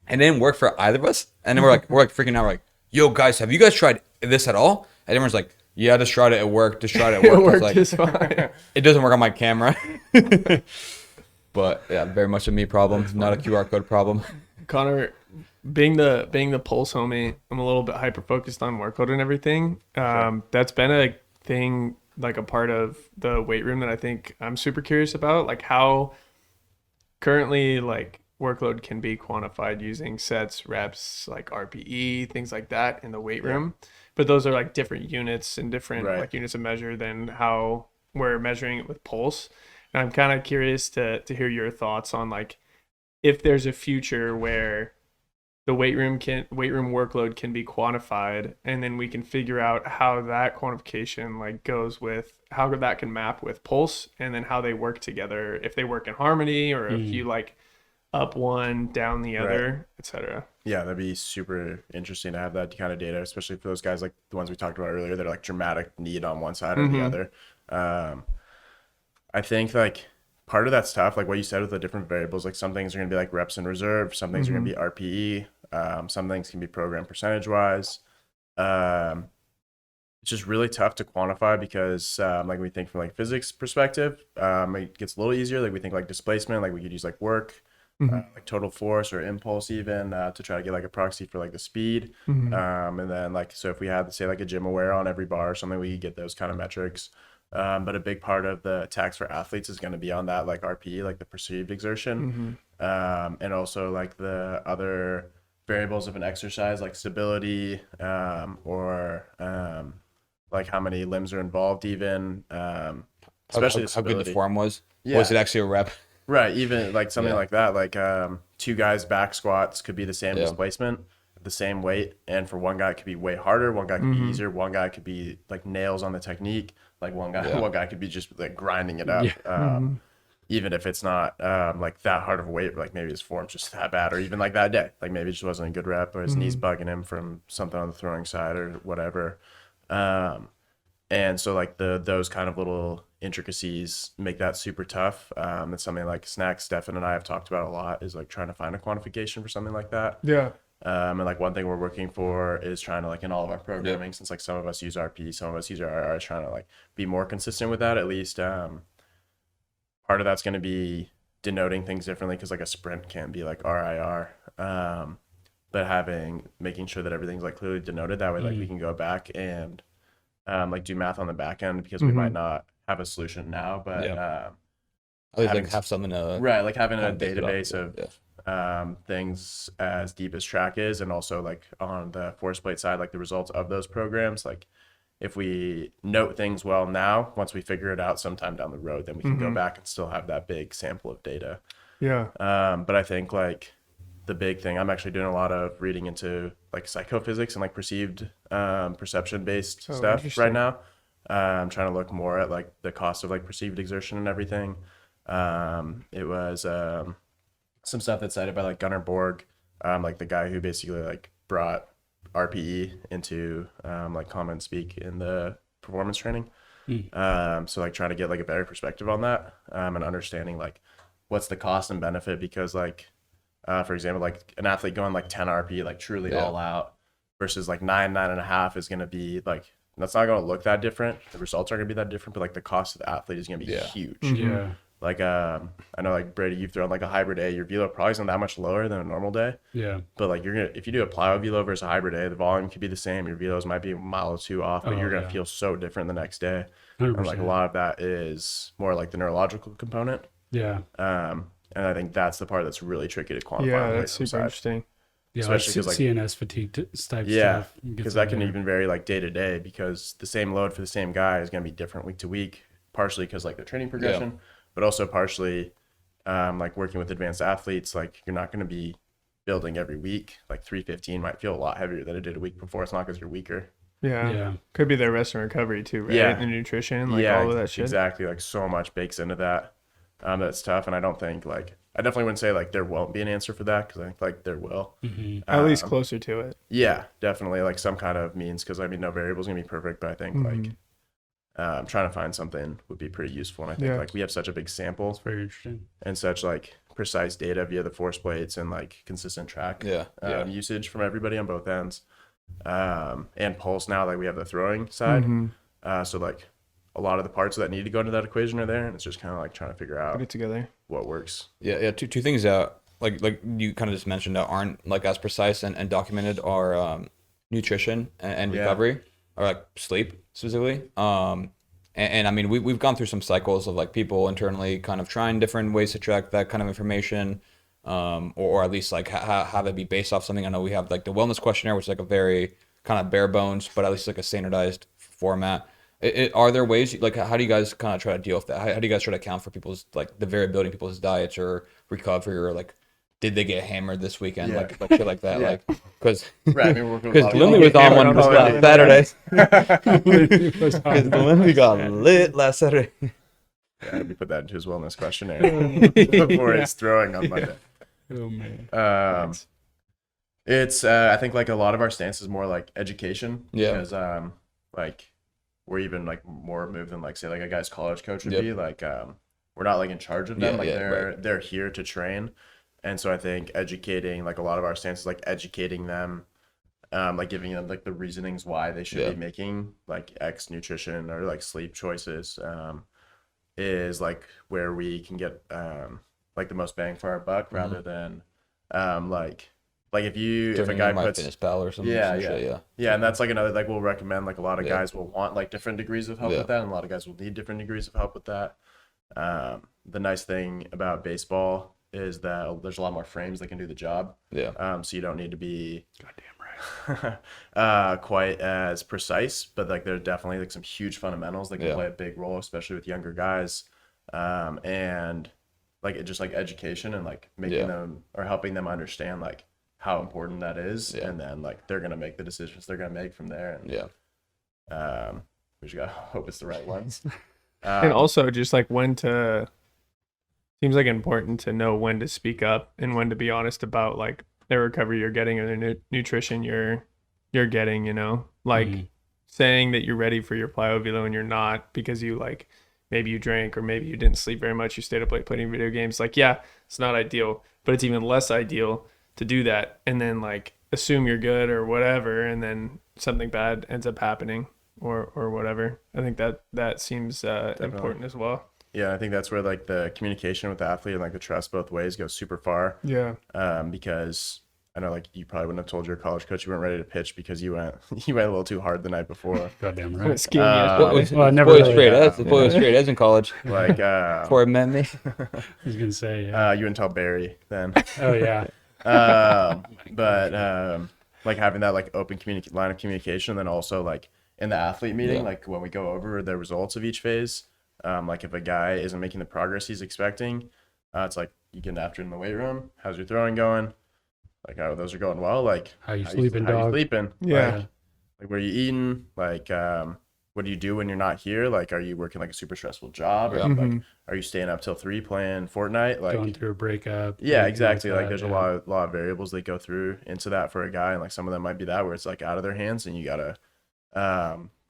And it didn't work for either of us. And then we're like freaking out. We're like, yo guys, have you guys tried this at all? And everyone's like, yeah, just tried it. It worked. Just tried it. It worked. It worked like, just fine. It doesn't work on my camera. But yeah, very much a me problem, not a QR code problem. Connor, being the pulse homie, I'm a little bit hyper focused on workload and everything. That's been a thing, like a part of the weight room that I think I'm super curious about, like how currently like workload can be quantified using sets, reps, like RPE, things like that in the weight room. But those are like different units and different like units of measure than how we're measuring it with pulse. And I'm kind of curious to hear your thoughts on like if there's a future where the weight room workload can be quantified, and then we can figure out how that quantification like goes with how that can map with pulse, and then how they work together, if they work in harmony, or if you like up one, down the other, etc. Yeah, that'd be super interesting to have that kind of data, especially for those guys like the ones we talked about earlier that are like dramatic need on one side or the other. I think like part of that's tough, like what you said with the different variables, like some things are going to be like reps in reserve, some things are going to be RPE, some things can be programmed percentage wise. it's just really tough to quantify because like we think from like physics perspective, it gets a little easier. Like we think like displacement, like we could use like work, like total force or impulse even to try to get like a proxy for like the speed. And then like, so if we had say like a gym aware on every bar or something, we could get those kind of metrics. But a big part of the tax for athletes is going to be on that like RPE, like the perceived exertion, and also like the other variables of an exercise like stability or like how many limbs are involved even, especially how good the form was. Yeah. Was it actually a rep? Right, even like something like that, like two guys back squats could be the same displacement, the same weight, and for one guy it could be way harder, one guy could be easier, one guy could be like nails on the technique, like one guy could be just like grinding it up. Even if it's not like that hard of a weight, like maybe his form's just that bad, or even like that day, like maybe it just wasn't a good rep, or his knees bugging him from something on the throwing side or whatever. And so like those kind of little intricacies make that super tough. It's something like Snacks, Stefan, and I have talked about a lot is like trying to find a quantification for something like that. Yeah. And like one thing we're working for is trying to like in all of our programming, since like some of us use RP, some of us use RR, is trying to like be more consistent with that. At least part of that's going to be denoting things differently because like a sprint can't be like RIR. But making sure that everything's like clearly denoted that way, like we can go back and like do math on the back end because we might not have a solution now, but at least like have something to like having a database of things as deep as track is, and also like on the force plate side, like the results of those programs, like if we note things well now, once we figure it out sometime down the road, then we can go back and still have that big sample of data. But I think like the big thing, I'm actually doing a lot of reading into like psychophysics and like perceived perception based stuff right now. I'm trying to look more at like the cost of like perceived exertion and everything. It was some stuff that's cited by like Gunnar Borg, like the guy who basically like brought RPE into like common speak in the performance training. So like trying to get like a better perspective on that and understanding like what's the cost and benefit, because like for example, like an athlete going like 10 RP, like truly all out versus like 9.5 is going to be like, that's not going to look that different. The results aren't going to be that different, but like the cost of the athlete is going to be huge. Like, I know like Brady, you've thrown like a hybrid A, your velo probably isn't that much lower than a normal day. But like if you do a plyo velo versus a hybrid A, the volume could be the same. Your velos might be a mile or two off, but you're going to feel so different the next day. 100%. And like a lot of that is more like the neurological component. And I think that's the part that's really tricky to quantify. Yeah, that's super interesting. Yeah, especially because like CNS fatigue type stuff. Yeah, because that can even vary like day to day, because the same load for the same guy is going to be different week to week, partially because like the training progression, but also partially like working with advanced athletes, like you're not going to be building every week. Like 315 might feel a lot heavier than it did a week before. It's not because you're weaker. Yeah. Could be their rest and recovery too, right? Yeah. The nutrition, like all of that shit. Exactly. Like so much bakes into that. That's tough. And I don't think like, I definitely wouldn't say like there won't be an answer for that, because I think like there will. At least closer to it. Yeah, definitely like some kind of means, because I mean no variable's gonna be perfect, but I think like trying to find something would be pretty useful. And I think like we have such a big sample, it's very interesting, and such like precise data via the force plates and like consistent track usage from everybody on both ends, and pulse now, like we have the throwing side, so like a lot of the parts that need to go into that equation are there, and it's just kind of like trying to figure out put it together what works. Two things that like you kind of just mentioned that aren't like as precise and documented are nutrition and recovery, or like sleep specifically. And I mean we've gone through some cycles of like people internally kind of trying different ways to track that kind of information, or at least like have it be based off something. I know we have like the wellness questionnaire, which is like a very kind of bare bones, but at least like a standardized format. Are there ways, like, how do you guys kind of try to deal with that? How do you guys try to account for people's, like, the variability in people's diets or recovery, or, like, did they get hammered this weekend? Like shit like that. Like, because Lindley was on one last Saturday. Because Lindley got lit last Saturday. Yeah, we put that into his wellness questionnaire before his throwing on Monday. Oh, man. It's, I think, like, a lot of our stance is more, like, education. Because, like, we're even like more removed than like say like a guy's college coach would be. Like we're not like in charge of them. They're here to train, and so I think educating, like a lot of our stance is like educating them like giving them like the reasonings why they should be making like X nutrition or like sleep choices, is like where we can get like the most bang for our buck, rather than like if a guy puts MyFitnessPal or something. yeah, and that's like another, like we'll recommend, like a lot of guys will want like different degrees of help with that, and a lot of guys will need different degrees of help with that. The nice thing about baseball is that there's a lot more frames that can do the job. So you don't need to be quite as precise, but like there's definitely like some huge fundamentals that can play a big role, especially with younger guys. And like it just like education and like making them or helping them understand like how important that is, and then like they're gonna make the decisions they're gonna make from there. And we just gotta hope it's the right ones. And also just like when to, seems like important to know when to speak up and when to be honest about like the recovery you're getting or the nutrition you're getting, you know, like saying that you're ready for your plyo and you're not because you like maybe you drank or maybe you didn't sleep very much, you stayed up late playing video games. Like, yeah, it's not ideal, but it's even less ideal to do that and then like assume you're good or whatever, and then something bad ends up happening or whatever. I think that seems important as well. Yeah, I think that's where like the communication with the athlete and like the trust both ways goes super far. Yeah. Because I know like you probably wouldn't have told your college coach you weren't ready to pitch because you went a little too hard the night before. Goddamn right. Well, I never really the boy was straight as in college. Like before I met me. I was gonna say you wouldn't tell Barry then. Oh yeah. But like having that like open line of communication, and then also like in the athlete meeting, like when we go over the results of each phase, like if a guy isn't making the progress he's expecting, it's like you get after in the weight room. How's your throwing going? Like, oh, those are going well. Like, how you sleeping, how dog? you sleeping? Yeah. Like where you eating? Like, what do you do when you're not here? Like, are you working like a super stressful job? Or like, are you staying up till 3 playing Fortnite? Like going through a breakup. Yeah, exactly. Like there's a lot of variables that go through into that for a guy, and like some of them might be that where it's like out of their hands, and you gotta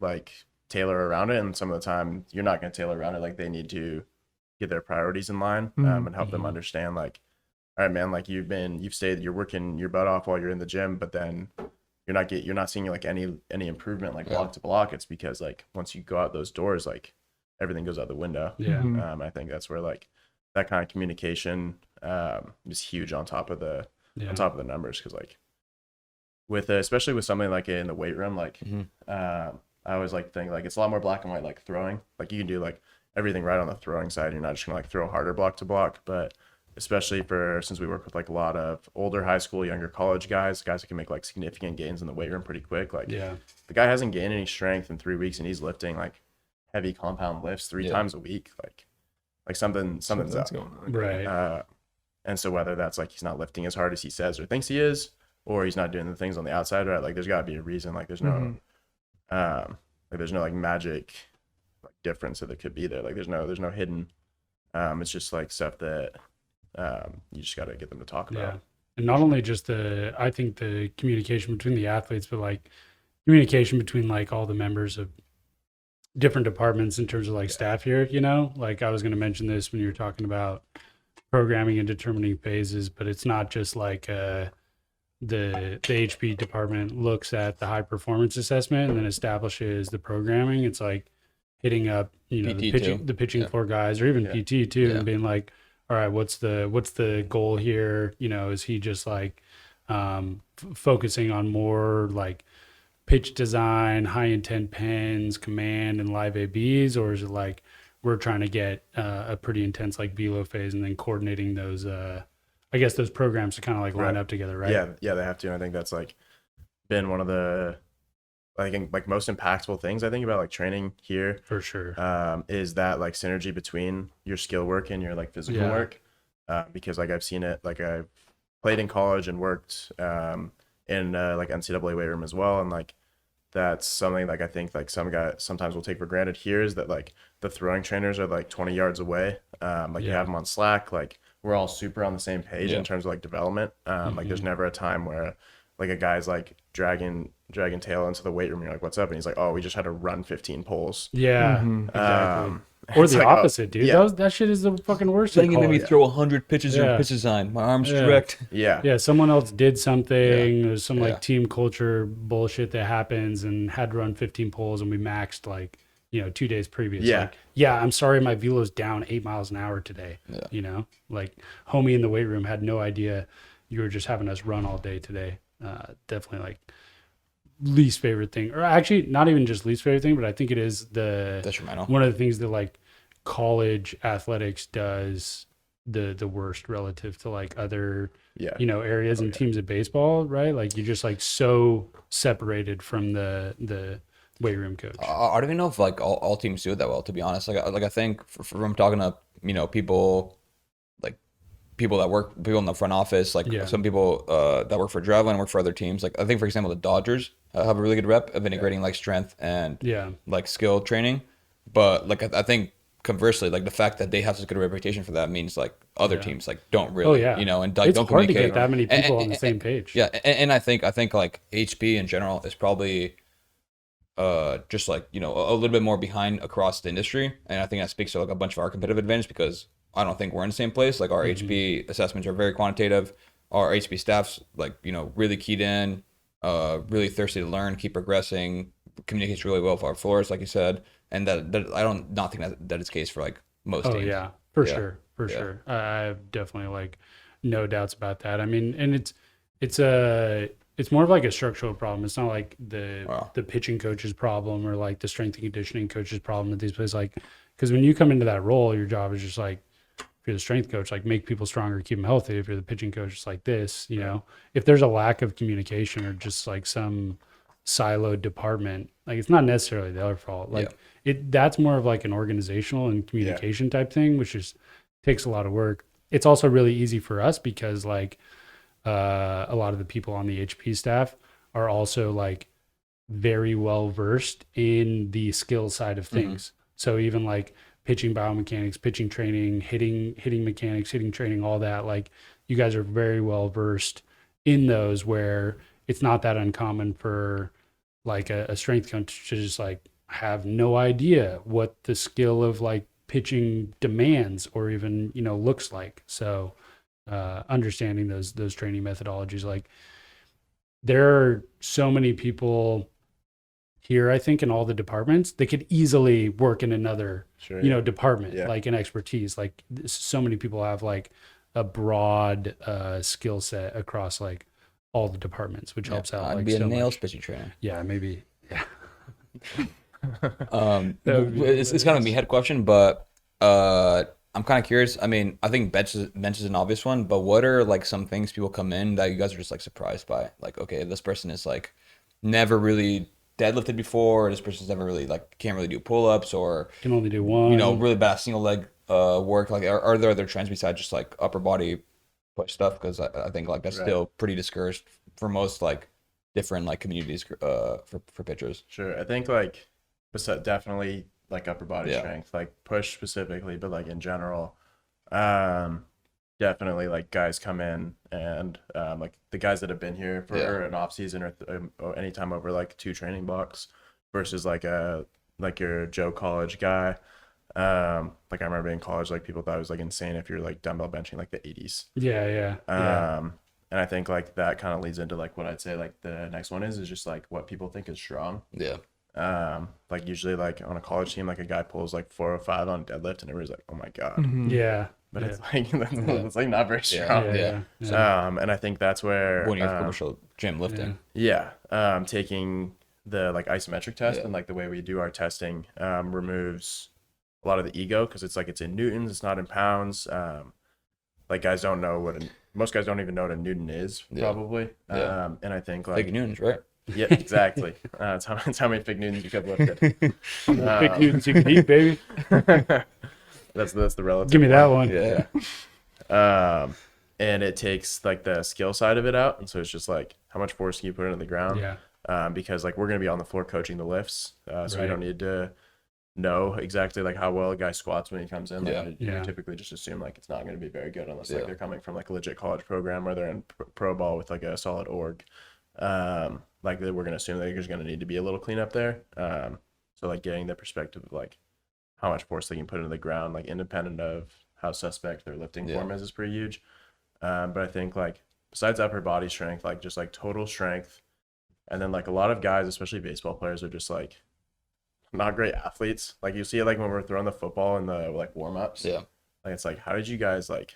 like tailor around it. And some of the time you're not gonna tailor around it. Like they need to get their priorities in line, and help them understand like, all right, man, like you've stayed, you're working your butt off while you're in the gym, but then you're not seeing like any improvement like block to block. It's because like once you go out those doors, like everything goes out the window. I think that's where like that kind of communication is huge on top of the numbers, because like with especially with something like in the weight room, like I always like to think like it's a lot more black and white. Like throwing, like you can do like everything right on the throwing side, you're not just gonna like throw harder block to block. But especially since we work with like a lot of older high school, younger college guys that can make like significant gains in the weight room pretty quick. Like the guy hasn't gained any strength in 3 weeks and he's lifting like heavy compound lifts 3 times a week. Like something's up. Going on. Right. And so whether that's like he's not lifting as hard as he says or thinks he is, or he's not doing the things on the outside right, like there's got to be a reason. Like there's no there's no like magic like difference that could be there. Like there's no hidden it's just like stuff that you just got to get them to talk about. And not only just I think the communication between the athletes, but like communication between like all the members of different departments in terms of like staff here, you know, like I was going to mention this when you were talking about programming and determining phases, but it's not just like the HP department looks at the high performance assessment and then establishes the programming. It's like hitting up, you know, the pitching floor guys, or even PT too, and being like, all right, what's the goal here? You know, is he just like focusing on more like pitch design, high intent pens, command, and live ABs, or is it like we're trying to get a pretty intense like velo phase and then coordinating those I guess those programs to kind of like line up together, right? Yeah, they have to. And I think that's like been one of the like most impactful things I think about like training here, for sure, is that like synergy between your skill work and your like physical work, because like I've seen it, like I've played in college and worked in like NCAA weight room as well, and like that's something like I think like some guys sometimes will take for granted here, is that like the throwing trainers are like 20 yards away, like you have them on Slack, like we're all super on the same page in terms of like development, like there's never a time where like a guy's like dragging tail into the weight room and you're like, what's up? And he's like, oh, we just had to run 15 pulls. Exactly. Or It's the like, opposite, dude. yeah. That shit is the fucking worst. Playing in made me college. throw 100 pitches in Yeah. a pitch design. My arms Yeah. wrecked. Yeah. Yeah, someone else did something. There's some like Yeah. team culture bullshit that happens and had to run 15 poles and we maxed like, 2 days previous. Yeah. Like, yeah, I'm sorry my velo's down 8 miles an hour today. Yeah. Like homie in the weight room had no idea you were just having us run all day today. Definitely like least favorite thing, or actually not even just least favorite thing, but I think it is Detrimental. one of the things that like college athletics does the worst relative to like other Yeah. areas and teams of baseball, right? Like you're just like so separated from the weight room coach. I don't even know if like all teams do it that well, to be honest. Like I think from talking to people people in the front office, like some people that work for Driveline work for other teams. Like I think, for example, the Dodgers have a really good rep of integrating like strength and like skill training. But like I think conversely, like the fact that they have such a good reputation for that means like other teams like don't really, and like it's don't hard to communicate. get that many people on the same page. Yeah, and I think like HP in general is probably just like a little bit more behind across the industry, and I think that speaks to like a bunch of our competitive advantage because I don't think we're in the same place. Like our HP assessments are very quantitative. Our HP staff's like really keyed in, really thirsty to learn, keep progressing, communicates really well with our floors, like you said, and that I don't not think that is the case for like most teams. Yeah, for sure. I have definitely like no doubts about that. I mean, and it's more of like a structural problem. It's not like the pitching coach's problem or like the strength and conditioning coach's problem at these places. Like, because when you come into that role, your job is just like, if you're the strength coach, like make people stronger, keep them healthy. If you're the pitching coach, it's like this, if there's a lack of communication or just like some siloed department, like it's not necessarily the other fault. Like that's more of like an organizational and communication type thing, which is takes a lot of work. It's also really easy for us because like a lot of the people on the HP staff are also like very well versed in the skill side of things. So even like pitching biomechanics, pitching training, hitting mechanics, hitting training, all that, like you guys are very well versed in those, where it's not that uncommon for like a strength coach to just like have no idea what the skill of like pitching demands or even looks like. So understanding those training methodologies, like there are so many people here, I think, in all the departments, they could easily work in another department, like an expertise. Like so many people have like a broad skill set across like all the departments, which helps out. Like be a so nails much. pitching trainer. Yeah, maybe. Yeah. It's kind of a me head question, but I'm kind of curious. I mean, I think bench is an obvious one, but what are like some things people come in that you guys are just like surprised by? Like, okay, this person is like never really deadlifted before, or this person's never really like can't really do pull-ups, or Can only do one. really bad single leg work. Like, are there other trends besides just like upper body push stuff? Because I think like that's still pretty discouraged for most like different like communities for pitchers. Sure, I think like definitely like upper body strength, like push specifically, but like in general, definitely like guys come in and like the guys that have been here for an off season or anytime over like 2 training blocks versus like your Joe college guy. Like I remember in college, like people thought it was like insane if you're like dumbbell benching like the 80s. And I think like that kind of leads into like what I'd say like the next one is just like what people think is strong. Like usually like on a college team, like a guy pulls like 405 on deadlift and everybody's like, oh my god. But it's like it's like not very strong. And I think that's where when you have commercial gym lifting, taking the like isometric test and like the way we do our testing removes a lot of the ego, because it's like it's in newtons, it's not in pounds. Like guys don't know most guys don't even know what a newton is probably. And I think like big newtons, right? Yeah, exactly. It's how many big newtons you could have lifted. Big newtons you can eat, baby. That's the relative. Give me that one. And it takes like the skill side of it out, and so it's just like how much force can you put into the ground? Because like we're gonna be on the floor coaching the lifts, so we don't need to know exactly like how well a guy squats when he comes in. Like, you typically just assume like it's not going to be very good unless like they're coming from like a legit college program or they're in pro ball with like a solid org. Like we're going to assume that you're just going to need to be a little clean up there. So like getting the perspective of like how much force they can put into the ground, like independent of how suspect their lifting form is pretty huge. But I think like besides upper body strength, like just like total strength, and then like a lot of guys, especially baseball players, are just like not great athletes. Like you see it like when we're throwing the football in the like warm-ups. Yeah. Like it's like, how did you guys like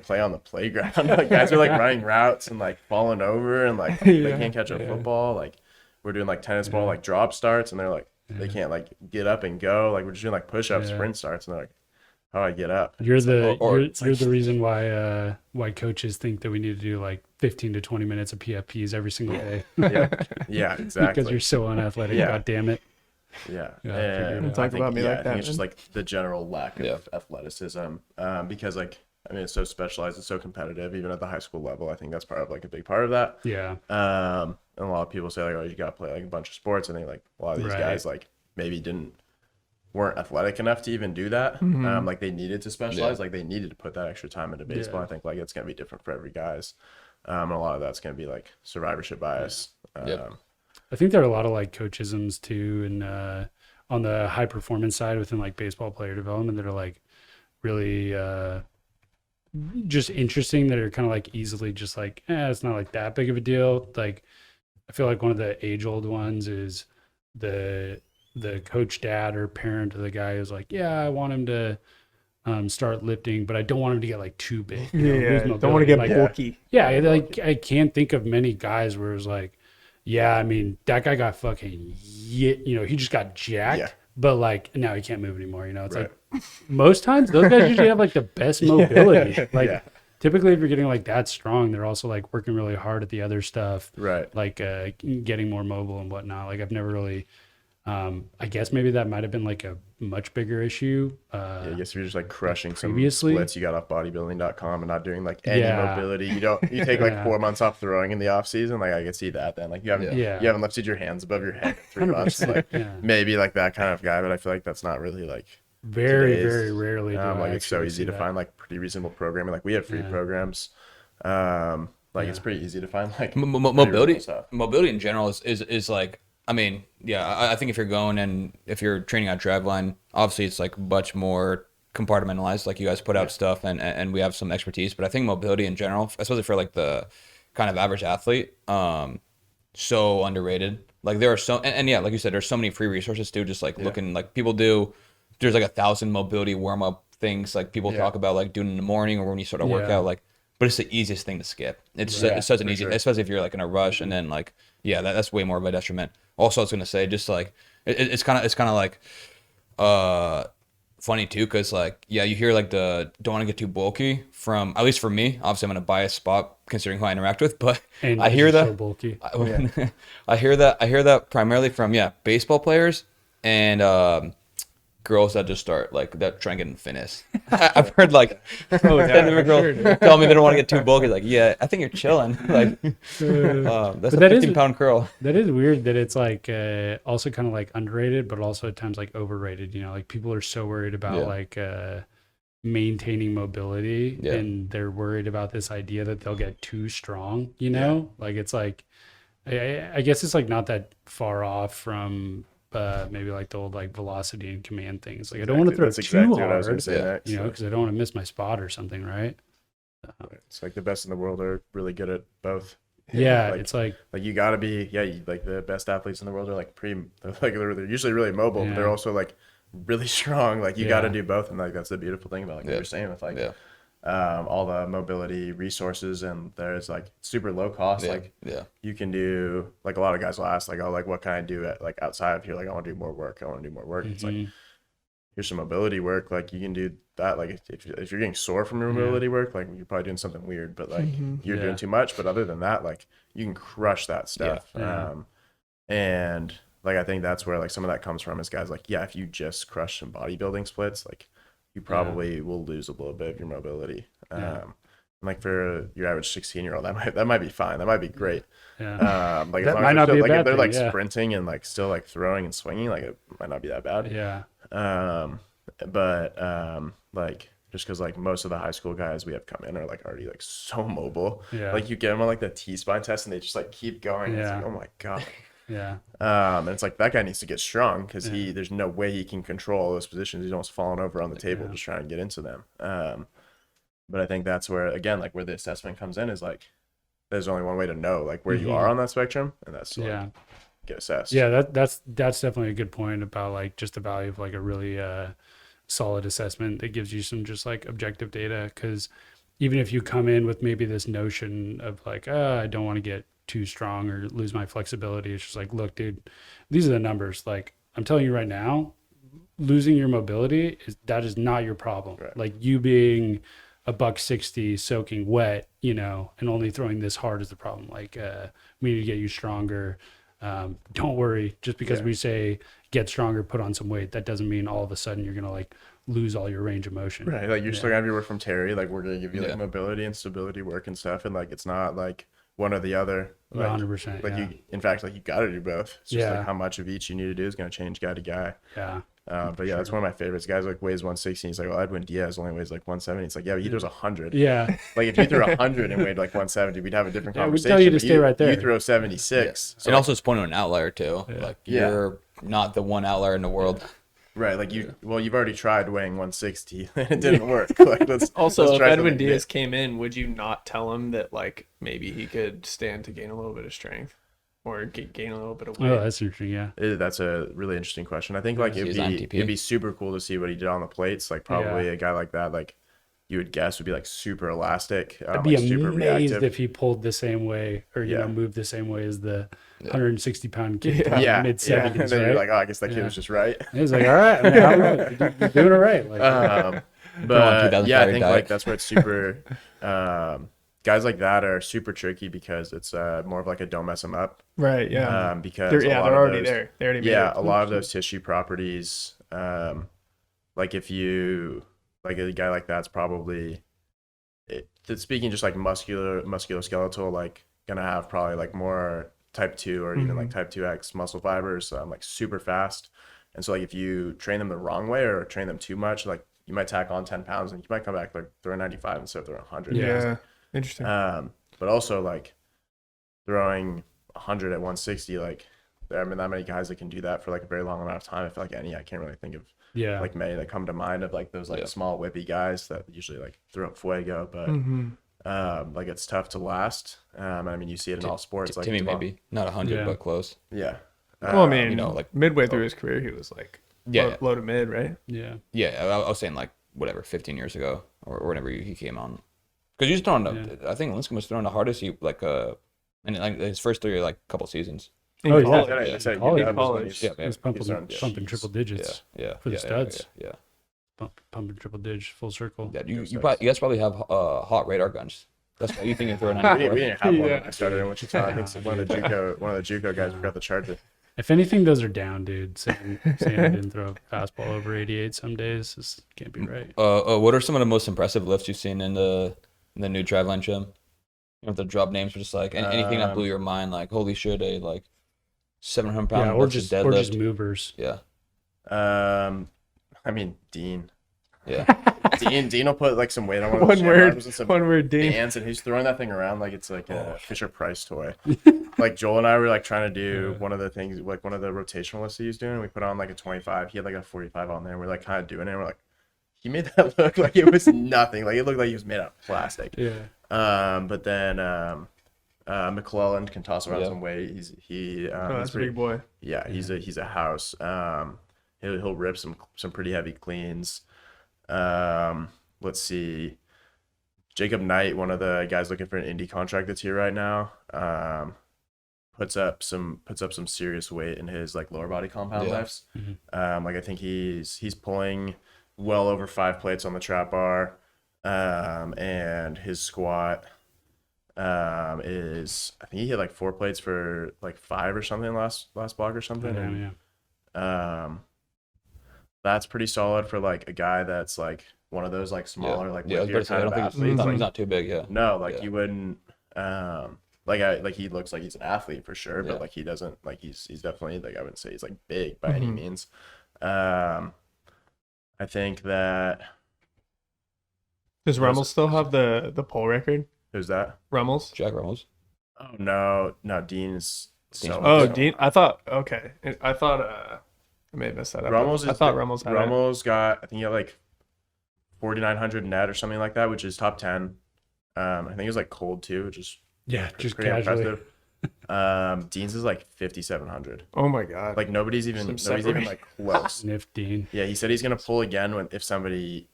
play on the playground? Like guys are like running routes and like falling over and like they can't catch a football. Like we're doing like tennis ball like drop starts and they're like they can't like get up and go. Like we're just doing like push-ups, sprint starts, and they're like, how do I get up? You're the Like, you're the reason why coaches think that we need to do like 15 to 20 minutes of PFPs every single day. yeah, exactly. Because you're so unathletic. Yeah. God damn it. Yeah. And And talk about me like I think that, it's just man. like the general lack of athleticism. Because like I mean it's so specialized, it's so competitive, even at the high school level. I think that's part of like a big part of that. Yeah. And a lot of people say like, oh, you gotta play like a bunch of sports. I think like a lot of these guys like maybe weren't athletic enough to even do that. Like they needed to specialize, like they needed to put that extra time into baseball. I think like it's gonna be different for every guys. And a lot of that's gonna be like survivorship bias. I think there are a lot of like coachisms too, and on the high performance side within like baseball player development that are like really just interesting, that are kind of like easily just like, it's not like that big of a deal. Like I feel like one of the age old ones is the coach dad or parent of the guy who's like, yeah, I want him to start lifting, but I don't want him to get like too big. You know, lose Don't want to get mobility. Like, bulky. yeah, like I can't think of many guys where it's like, yeah, I mean, that guy got fucking, he just got jacked, but like now he can't move anymore. You know, it's like most times those guys usually have like the best mobility. Like typically if you're getting like that strong, they're also like working really hard at the other stuff, Right. like getting more mobile and whatnot. Like I've never really, I guess maybe that might have been like a much bigger issue. I guess if you're just like crushing some previously. splits you got off bodybuilding.com and not doing like any mobility, you take like 4 months off throwing in the off season. Like I can see that then. Like you haven't lifted your hands above your head in 3 months. Like maybe like that kind of guy, but I feel like that's not really like very rarely. like it's so easy to find like pretty reasonable programming. Like we have free programs. Like it's pretty easy to find like mobility. Mobility in general is like, I mean, I think if you're going and if you're training at Driveline, obviously it's like much more compartmentalized. Like you guys put out stuff and we have some expertise, but I think mobility in general, especially for like the kind of average athlete, so underrated. Like there are so, and yeah, like you said, there's so many free resources too. Just like looking, like people do, there's like 1,000 mobility warm up things like people talk about like doing in the morning or when you start a workout, like, but it's the easiest thing to skip. It's such an easy, especially if you're like in a rush and then like, that's way more of a detriment. Also, I was gonna say, just like it's kind of like funny too, because like you hear like the don't want to get too bulky from, at least for me. Obviously, I'm in a biased spot considering who I interact with, but and I hear that so bulky. I hear that primarily from baseball players and girls that just start like that try and get in fitness. I've heard like girls tell me they don't want to get too bulky. Like, I think you're chilling. Like that's a 15-pound curl. That is weird that it's like also kind of like underrated, but also at times like overrated. You know, like people are so worried about like maintaining mobility, and they're worried about this idea that they'll get too strong. You know, like it's like I guess it's like not that far off from maybe like the old like velocity and command things. Like I don't want to throw too hard, what I was gonna say next, you know, because I don't want to miss my spot or something, right? It's like the best in the world are really good at both. Yeah, like, it's like you gotta be like the best athletes in the world are like they're usually really mobile, but they're also like really strong. Like you gotta do both, and like that's the beautiful thing about like what you're saying with like all the mobility resources, and there's like super low cost. You can do like a lot of guys will ask like, oh, like what can I do at like outside of here? Like I want to do more work. It's like here's some mobility work. Like you can do that. Like if you're getting sore from your mobility work, like you're probably doing something weird, but like you're doing too much. But other than that, like you can crush that stuff. And like I think that's where like some of that comes from is guys like, if you just crush some bodybuilding splits, like you probably will lose a little bit of your mobility. Like for your average 16-year-old, that might be fine. That might be great. Like that might not be a bad if they're thing, like sprinting and like still like throwing and swinging, like it might not be that bad. Like just because like most of the high school guys we have come in are like already like so mobile. Like you get them on like the T-spine test and they just like keep going. It's like, oh my god. Yeah. And it's like that guy needs to get strong because there's no way he can control those positions. He's almost falling over on the table just trying to get into them. But I think that's where, again, like where the assessment comes in is like there's only one way to know like where you are on that spectrum, and that's to like, get assessed. Yeah, that's definitely a good point about like just the value of like a really solid assessment that gives you some just like objective data. Because even if you come in with maybe this notion of like, I don't want to get too strong or lose my flexibility, it's just like, look, dude, these are the numbers. Like I'm telling you right now, losing your mobility that is not your problem. Right. Like you being a $160 soaking wet, you know, and only throwing this hard is the problem. Like we need to get you stronger. Don't worry, just because we say get stronger, put on some weight, that doesn't mean all of a sudden you're gonna like lose all your range of motion. Right. Like you're still gonna have your work from Terry. Like we're gonna give you like mobility and stability work and stuff, and like it's not like one or the other. Like, 100%. Like you, in fact, like you got to do both. It's just like how much of each you need to do is gonna change guy to guy. Yeah. But yeah, that's one of my favorites. Guys like weighs 160. He's like, well, Edwin Diaz only weighs like 170. It's like, yeah, but he throws 100. Yeah. Like if you threw 100 and weighed like 170, we'd have a different Yeah, we'd conversation. tell you to But stay right there. You throw 76. And also it's pointing to an outlier too. Like you're not the one outlier in the world. Right, like you've already tried weighing 160 and it didn't work. Like let's Also, if try Edwin something Diaz new. came in, would you not tell him that like maybe he could stand to gain a little bit of strength or gain a little bit of weight? Oh, that's interesting. Yeah. That's a really interesting question. I think like it'd be super cool to see what he did on the plates. Like probably a guy like that, like you would guess would be like super elastic. I'd be like, super amazed reactive. if he pulled the same way or you know moved the same way as the 160-pound kid from Yeah, mid 70s. and then right? you're like, oh, I guess that kid was just right. He was like, all right, I mean, I don't know. You're doing it right. Like, But yeah, I think diet. like that's where it's super. Guys like that are super tricky because it's more of like a don't mess them up. Right. Yeah. Because they're a lot of already those, there. They already made yeah, it. a lot of those tissue properties, like if you like a guy like that's probably, speaking just like musculoskeletal, like gonna have probably like more type 2 or even like type 2X muscle fibers, like super fast. And so like if you train them the wrong way or train them too much, like you might tack on 10 pounds and you might come back like throwing 95 instead of throwing 100. Yeah. Interesting. But also like throwing 100 at 160, like there haven't been that many guys that can do that for like a very long amount of time. I feel like I can't really think of like many that come to mind of like those like small whippy guys that usually like throw up fuego, but like it's tough to last. I mean you see it in all sports. Like Timmy maybe not 100 but close. Yeah. Well, I mean, you know, like midway through his career, he was like low to mid, right? Yeah. Yeah, I was saying like whatever 15 years ago or whenever he came on. Because he was throwing, I think Linscomb was throwing the hardest he like in like his first 3 like couple seasons. In Oh, college. yeah. I said College. UW was when College. he's- He was pumping Jeez. triple digits Yeah, for the studs. Yeah. Pumping triple digits, full circle. Yeah, you guys probably have hot radar guns. That's why you think you're throwing We 94. didn't have one when I started in Wichita. I think one of the JUCO guys got the Charger. If anything, those are down, dude. Saying I didn't throw a fastball over 88 some days, this can't be right. What are some of the most impressive lifts you've seen in the new Driveline gym? You don't have to drop names, but just like anything that blew your mind, like holy shit, a like 700 pound Or versus just deadlift. movers. Yeah. I mean Dean. Yeah. Dean will put like some weight on one of One those word. arms and some One word. Dean. bands, and he's throwing that thing around like it's like a Fisher Price toy. Like Joel and I were like trying to do one of the things, like one of the rotational lifts he was doing. We put on like a 25. He had like a 45 on there. And we're like kind of doing it. And we're like, he made that look like it was nothing. Like it looked like he was made out of plastic. Yeah. But then McClellan can toss around some weight. He's That's a big boy. Yeah, he's a house. He'll rip some pretty heavy cleans. Let's see. Jacob Knight, one of the guys looking for an Indy contract that's here right now, puts up some serious weight in his like lower body compound lifts. Like I think he's pulling well over 5 plates on the trap bar, and his squat is, I think he hit like 4 plates for like 5 or something last block or something. That's pretty solid for like a guy that's like one of those like smaller like I was about to say, I don't think athletes. he's not too big. Yeah. No, like you wouldn't. Like he looks like he's an athlete for sure, but like he doesn't, like he's definitely, like I wouldn't say he's like big by any means. I think that. Does Rummels still have the pole record? Who's that? Rummels? Jack Rummels. Oh no, Dean's So Oh, much. Dean. I thought I may have messed that up. Rummels I is thought Rummels had it. Rummels got, I think he had like 4,900 net or something like that, which is top 10. I think it was like cold too, which is Yeah, just pretty casually. impressive. Dean's is like 5,700. Oh my god. Like nobody's even separate. like close. Sniff Dean. Yeah, he said he's gonna pull again if somebody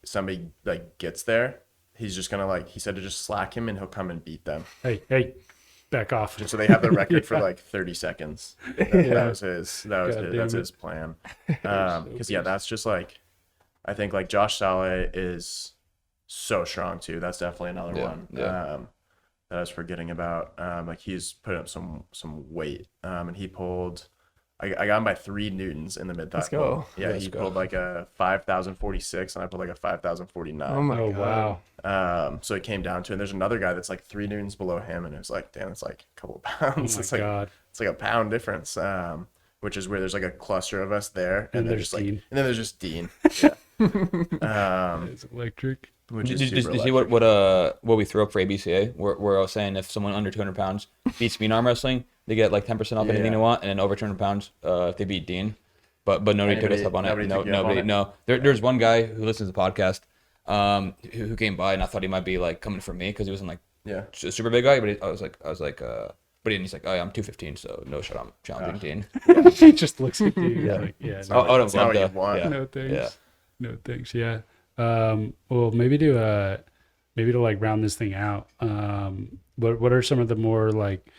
like gets there. He's just gonna like, he said to just slack him and he'll come and beat them. Hey, back off. Just so they have the record for like 30 seconds. That was damn his plan. Because yeah, that's just like, I think like Josh Saleh is so strong too. That's definitely another one. Yeah. That I was forgetting about. Like he's put up some weight. And he pulled, I got him by 3 newtons in the mid thigh. Let's go. Yeah, he pulled like a 5,046 and I pulled like a 5,049. Oh my Oh god. wow. So it came down to, and there's another guy that's like 3 newtons below him, and it was like, damn, it's like a couple of Oh pounds. my It's like god. it's like a pound difference. Which is where there's like a cluster of us there, And then there's just like, Dean. and then there's just Dean. Yeah. It's electric. Which Did is you super see what we threw up for ABCA? Where I was saying if someone under 200 pounds beats me in arm wrestling, they get like 10% off anything Yeah. they want, and then over 200 pounds, if they beat Dean. But nobody took us up on it. Nobody took you up on Nobody. it? No. There's one guy who listens to the podcast, who came by, and I thought he might be like coming for me because he wasn't like Yeah. a super big guy, but I was like, but he's like, oh, yeah, I'm 215, so no shot, I'm challenging Dean. He just looks at you. Yeah. Like, yeah. It's No, not, I would it's not what you love want. yeah. no thanks. Yeah. No thanks. Yeah. Well, maybe to like round this thing out. What are some of the more like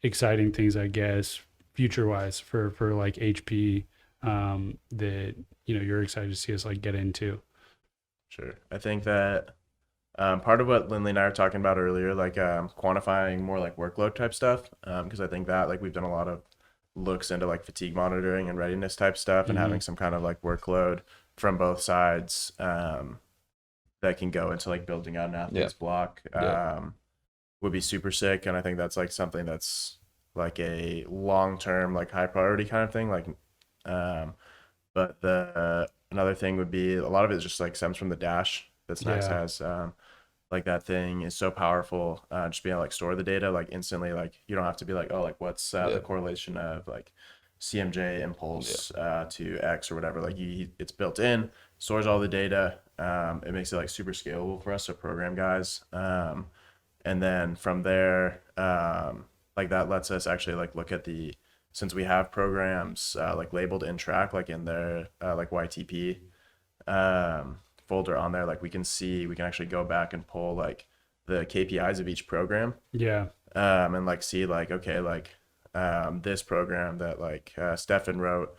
exciting things, I guess, future wise for like HP that you're excited to see us like get into? Sure. I think that part of what Lindley and I were talking about earlier, like quantifying more like workload type stuff, because I think that like we've done a lot of looks into like fatigue monitoring and readiness type stuff, and having some kind of like workload from both sides that can go into like building out an athlete's block would be super sick. And I think that's like something that's like a long-term like high priority kind of thing, like but the another thing would be a lot of it is just like stems from the dash that's nice Yeah. has like that thing is so powerful, just being able to like store the data like instantly. Like you don't have to be like, oh, like what's the correlation of like CMJ impulse to X or whatever. Like it's built in, stores all the data. It makes it like super scalable for us, so program guys. And then from there, like that lets us actually like look at since we have programs like labeled in track, like in their like YTP folder on there, like we can actually go back and pull like the KPIs of each program. Yeah. And like see like, okay, like this program that like Stefan wrote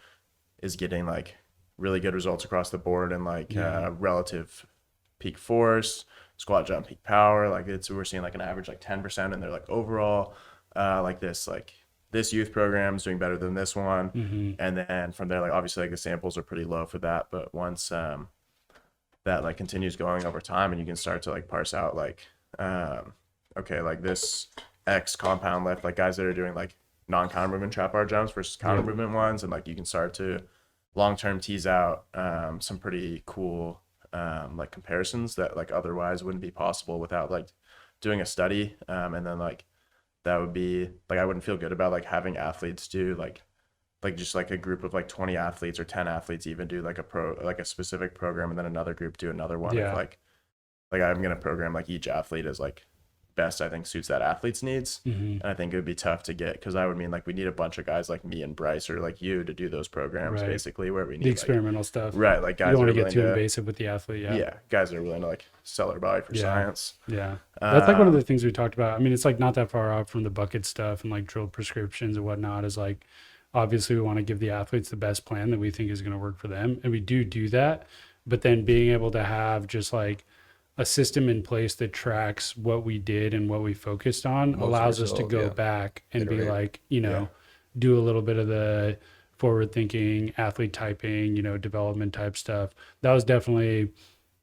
is getting like really good results across the board, and like relative peak force, squat jump peak power, like we're seeing like an average like 10%, and they're like overall like this youth program is doing better than this one. And then from there, like obviously like the samples are pretty low for that, but once that like continues going over time, and you can start to like parse out like okay, like this X compound lift, like guys that are doing like non-counter movement trap bar jumps versus counter movement ones, and like you can start to long-term tease out some pretty cool like comparisons that like otherwise wouldn't be possible without like doing a study. And then like that would be like, I wouldn't feel good about like having athletes do like just like a group of like 20 athletes or 10 athletes even do like a specific program, and then another group do another one. Yeah. If like I'm gonna program like each athlete as like best I think suits that athlete's needs. And I think it would be tough to get, because I would mean like we need a bunch of guys like me and Bryce or like you to do those programs, Right. basically, where we need The experimental stuff. right, like You guys don't want that to are get too willing to, invasive with the athlete. yeah, guys that are willing to like sell their body for Yeah. science. Yeah. That's like one of the things we talked about. I mean, it's like not that far off from the bucket stuff and like drilled prescriptions and whatnot, is like, obviously we want to give the athletes the best plan that we think is going to work for them. And we do that. But then being able to have just like a system in place that tracks what we did and what we focused on allows us to go back and be like, do a little bit of the forward thinking, athlete typing, development type stuff. That was definitely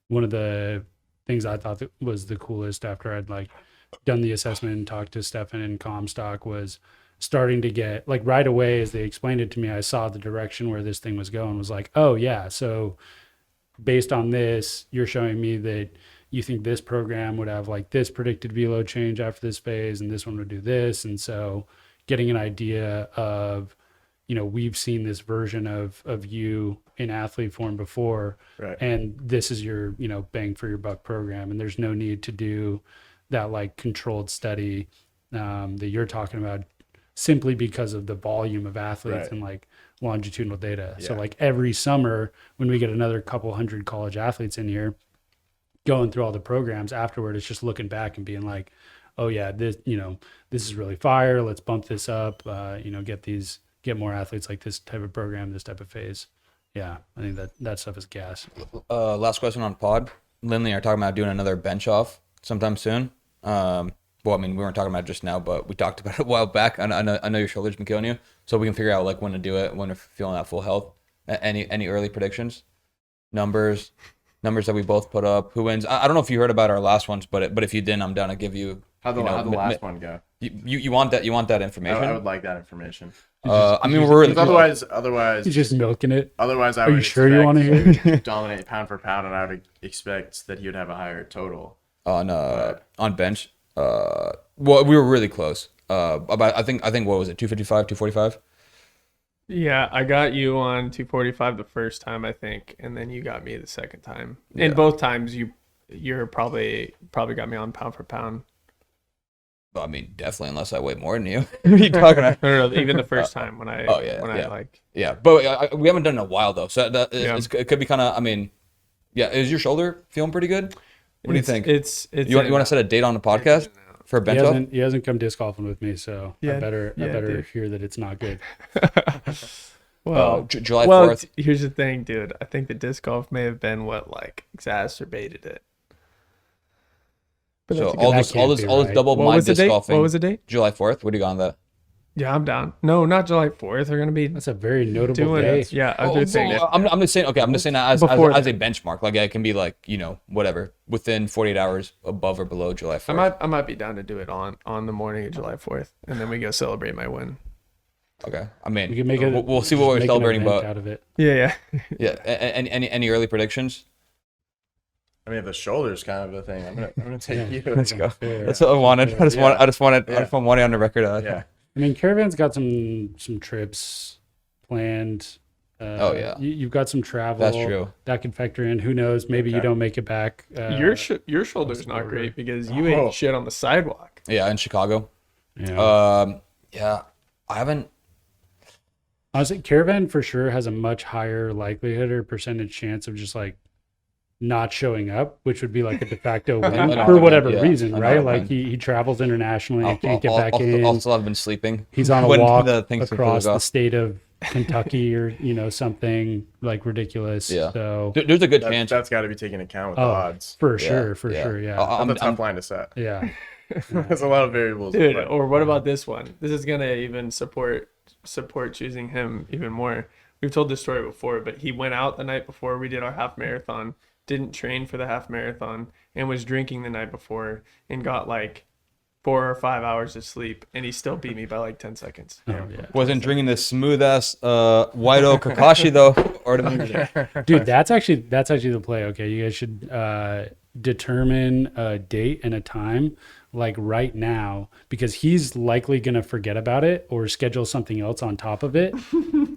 one of the things I thought that was the coolest after I'd like done the assessment and talked to Stefan and Comstock, was starting to get like right away as they explained it to me, I saw the direction where this thing was going, was like, oh yeah, so based on this, you're showing me that you think this program would have like this predicted velo change after this phase, and this one would do this. And so getting an idea of, we've seen this version of you in athlete form before, Right. and this is your, bang for your buck program. And there's no need to do that like controlled study that you're talking about simply because of the volume of athletes Right. and like longitudinal data. So Yeah. like every summer when we get another couple hundred college athletes in here going through all the programs afterward, it's just looking back and being like, oh yeah, this is really fire. Let's bump this up. Get more athletes like this type of program, this type of phase. Yeah, I think that stuff is gas. Last question on pod. Lindley are talking about doing another BenchOff sometime soon. Well, I mean, we weren't talking about it just now, but we talked about it a while back. I know your shoulder's been killing you, so we can figure out like when to do it, when we're feeling at full health. Any early predictions, numbers that we both put up? Who wins? I don't know if you heard about our last ones, but if you didn't, I'm down to give you. How'd the last one go? You want that information? I would like that information. I mean, we're really Otherwise, He's just milking it. Otherwise, I Are would you sure you want to hear? dominate pound for pound, and I would expect that he would have a higher total. on bench. Well, we were really close. About I think what was it? 255, 245. Yeah, I got you on 245 the first time, I think, and then you got me the second time. Yeah. And both times you're probably got me on pound for pound. Well, I mean, definitely, unless I weigh more than you. What are you talking about? No, even the first time when I Yeah, but we haven't done it in a while though, so it could be kind of. I mean, yeah, is your shoulder feeling pretty good? What do you think? It's you want to set a date on the podcast for a bench off? He hasn't come disc golfing with me, so I better dude. hear that it's not good. Well, July 4th. Here's the thing, dude. I think the disc golf may have been what like exacerbated it. But So that's all this double what my was the disc date? golfing. What was the date? July 4th. What do you got on that? Yeah, I'm down. No, not July 4th. They're gonna be That's a very notable doing day. it. Yeah, other things. I'm just saying. Okay, I'm just saying that as Before a benchmark. Like it can be like whatever within 48 hours above or below July 4th. I might be down to do it on the morning of July 4th, and then we go celebrate my win. Okay, I mean, We can make it. we'll see what we're celebrating, but out of it. Yeah. yeah. Any early predictions? I mean, if the shoulder's kind of a thing, I'm gonna take you. Let's go. Fair. That's what I wanted. I just wanted it on the record. Yeah. I mean, Caravan's got some trips planned. Oh, yeah. You've got some travel. That's true. That could factor in. Who knows? Maybe you don't make it back. Your shoulder's not great because you ate shit on the sidewalk. Yeah, in Chicago. Yeah. Yeah, I haven't. Honestly, Caravan for sure has a much higher likelihood or percentage chance of just like not showing up, which would be like a de facto win for whatever reason, right? Like he travels internationally and can't get back in. Also, I've been sleeping. He's on a when walk the things across go. the state of Kentucky or something like ridiculous. Yeah. So There's a good chance. That's got to be taken account with the odds. for sure. Yeah. That's a tough line to set. Yeah. There's a lot of variables. Dude, but- or what about this one? This is gonna even support choosing him even more. We've told this story before, but he went out the night before we did our half marathon, didn't train for the half marathon, and was drinking the night before and got like 4 or 5 hours of sleep, and he still beat me by like 10 seconds. Oh, yeah. Wasn't drinking this smooth ass white oak Kakashi though. Dude, that's actually the play. Okay, you guys should determine a date and a time like right now, because he's likely gonna forget about it or schedule something else on top of it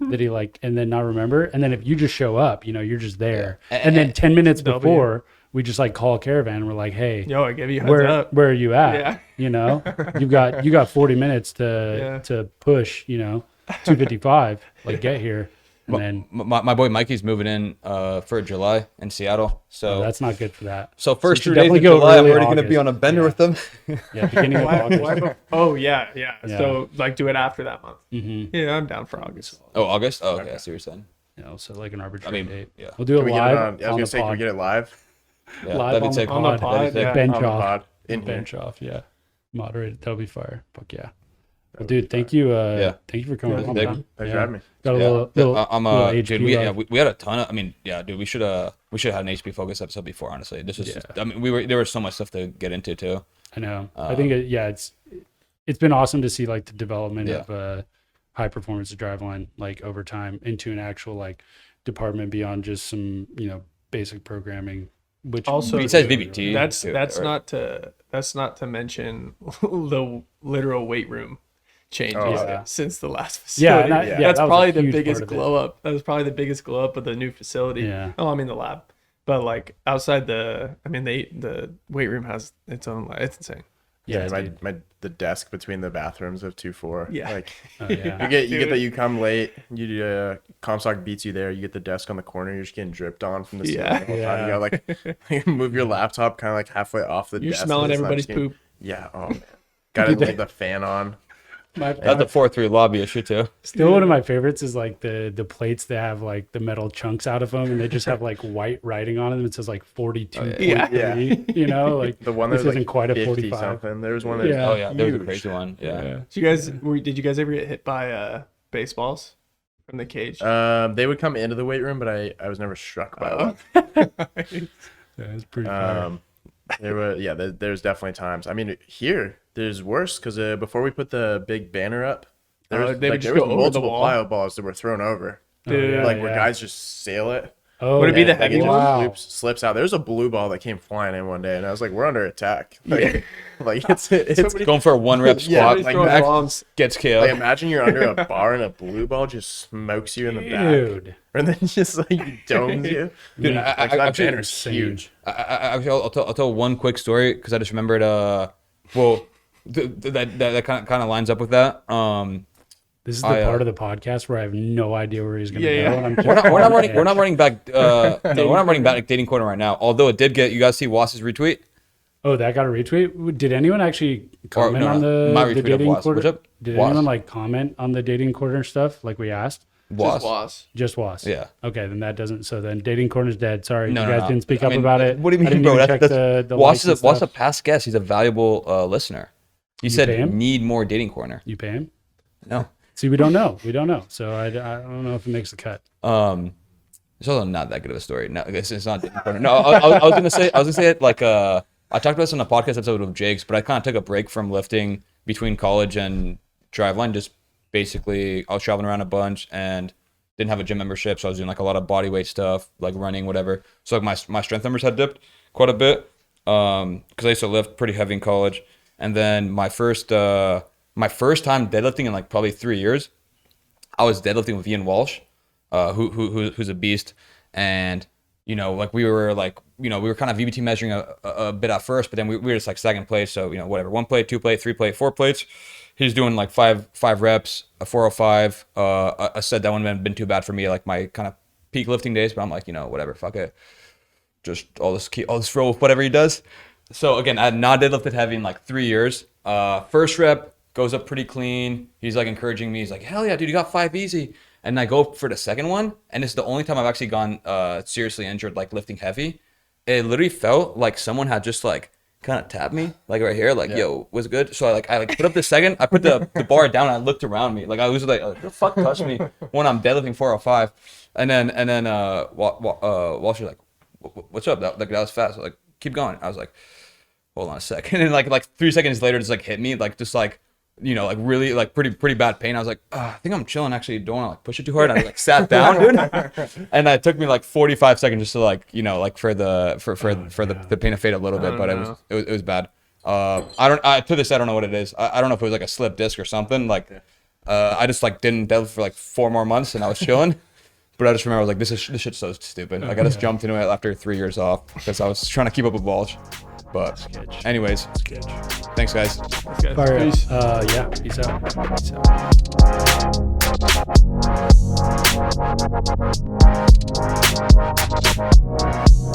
that he like and then not remember. And then if you just show up, you're just there. Yeah. And then 10 minutes W. before we just like call Caravan and we're like, hey, Yo, I gave you a heads up. where are you at? Yeah. You got 40 minutes to push, 255, like get here. And then My boy Mikey's moving in for July in Seattle. So that's not good for that. So first you 2 days definitely of go July, I'm early already going to be August. on a bender with them. Yeah, beginning of August. Oh yeah. Yeah. So like do it after that month. Mm-hmm. Yeah, I'm down for August. Oh, August? Oh, okay. I see what you're saying. So like an arbitrary date. Yeah. We'll do it Can we get it live on? I was on gonna the say, can we pod. get it live? Yeah, Live that'd be on sick. the On the pod. pod, yeah. Bench On the off. pod. In here. Bench off, yeah. Moderate. That'll be fire. Fuck yeah. Well, dude, thank you. Thank you for coming. Yeah, on, thank man. you. Thanks for having me. Got a Yeah. little dude, HP love. we had a ton of. I mean, yeah, dude, we should have had an HP focus episode before. Honestly, this was. Just, I mean, there was so much stuff to get into too. I know. I think it's been awesome to see like the development of high performance driveline like over time into an actual like department beyond just some basic programming. Which Also, besides VBT, That's not to mention the literal weight room. changes yeah. since the last Yeah, facility. and That's that was probably a the huge biggest part of it. glow up. That was probably the biggest glow up of the new facility. Yeah. Oh, I mean the lab, but like outside the weight room has its own. It's insane. Yeah, the desk between the bathrooms of 2-4. Yeah. Like Oh, yeah. you get that you come late, Comstock beats you there, you get the desk on the corner, you're just getting dripped on from the ceiling. Yeah. The whole time. You gotta move your laptop kind of like halfway off the You're desk. smelling It's not everybody's just getting- poop. Yeah. Oh man. Gotta leave the fan on. My, That's a 4-3 lobby issue too. still one of my favorites is like the plates that have like the metal chunks out of them, and they just have like white writing on them. It says like 42. Yeah. You know, like The one this that was isn't like quite a 50 45. something. There was one that Yeah. Oh yeah, there was a huge. crazy one. Yeah. Did you guys ever get hit by baseballs from the cage? They would come into the weight room, but I was never struck by one. Yeah, it's pretty fire. There's definitely times. I mean, here there's worse because before we put the big banner up, there was, they would just there was go over the multiple wall? plyo balls that were thrown over, Dude. yeah. where guys just sail it. Oh, Would it be and, the like, heavy it just one? Wow. slips out. There's a blue ball that came flying in one day, and I was like, "We're under attack." Like, like it's Going for a 1-rep Yeah, squat, like like throwing Max bombs. gets killed. like imagine you're under a bar and a blue ball just smokes you in the back, Dude. and then just like domes you. Dude, Like, that actually, banner's insane. huge. Actually, I'll tell one quick story because I just remembered. That kind of lines up with that. This is the I, part of the podcast where I have no idea where he's going to Yeah, go. yeah. And I'm We're not running back. No, we're not running back dating corner right now. Although it did get. You guys see Wass's retweet? Oh, that got a retweet. Did anyone actually comment no, on my the retweet of dating Was. quarter? What's up? Did Was. anyone like comment on the dating corner stuff like we asked? Was. Just was. Yeah. Okay, then that doesn't. So then dating corner's dead. Sorry, No, you no, guys no. didn't speak I up mean, about it. What do you I mean, didn't bro? even check the Was likes and a stuff. past guest. He's a valuable listener. He said pay him? need more dating corner. You pay him? No. See, we don't know. We don't know. So I don't know if it makes the cut. It's also not that good of a story. No, it's not dating corner. No, I was gonna say it like I talked about this on a podcast episode with Jake's, but I kind of took a break from lifting between college and Driveline. Just basically, I was traveling around a bunch and didn't have a gym membership, so I was doing like a lot of body weight stuff, like running, whatever. So like my strength numbers had dipped quite a bit because I used to lift pretty heavy in college, and then my first time deadlifting in like probably 3 years, I was deadlifting with Ian Walsh, who's a beast, and you know, like we were kind of VBT measuring a bit at first, but then we were just like second place. So, you know, whatever, 1 plate, 2 plate, 3 plate, 4 plates. He's doing like five reps, a 405. I said that wouldn't have been too bad for me, like my kind of peak lifting days, but I'm like, you know, whatever, fuck it. Just all this roll with whatever he does. So again, I had not deadlifted heavy in like 3 years. First rep goes up pretty clean. He's like encouraging me. He's like, hell yeah, dude, you got 5 easy. And I go for the second one, and it's the only time I've actually gone seriously injured, like lifting heavy. It literally felt like someone had just like kind of tapped me, like right here, like, yo, was good? So I put up the second, I put the bar down, and I looked around me. Like I was like, who the fuck touched me when I'm deadlifting 405? And then Walsh was like, what's up? That was fast. I was like, keep going. I was like, hold on a second. And like 3 seconds later, just like hit me, like just like, you know, like really like pretty bad pain. I was like, I think I'm chilling. Actually, don't want to like push it too hard. And I like sat down, dude. And it took me like 45 seconds just to like, you know, like for the pain to fade a little bit, but it was bad. To this I don't know what it is. I don't know if it was like a slip disc or something. Like, I just like didn't deadlift for like 4 more months, and I was chilling. But I just remember I was like, this shit's so stupid. Like I just jumped into it after 3 years off because I was trying to keep up with Walsh. But anyways, thanks guys. Fire. Peace. Yeah, peace out. Peace out.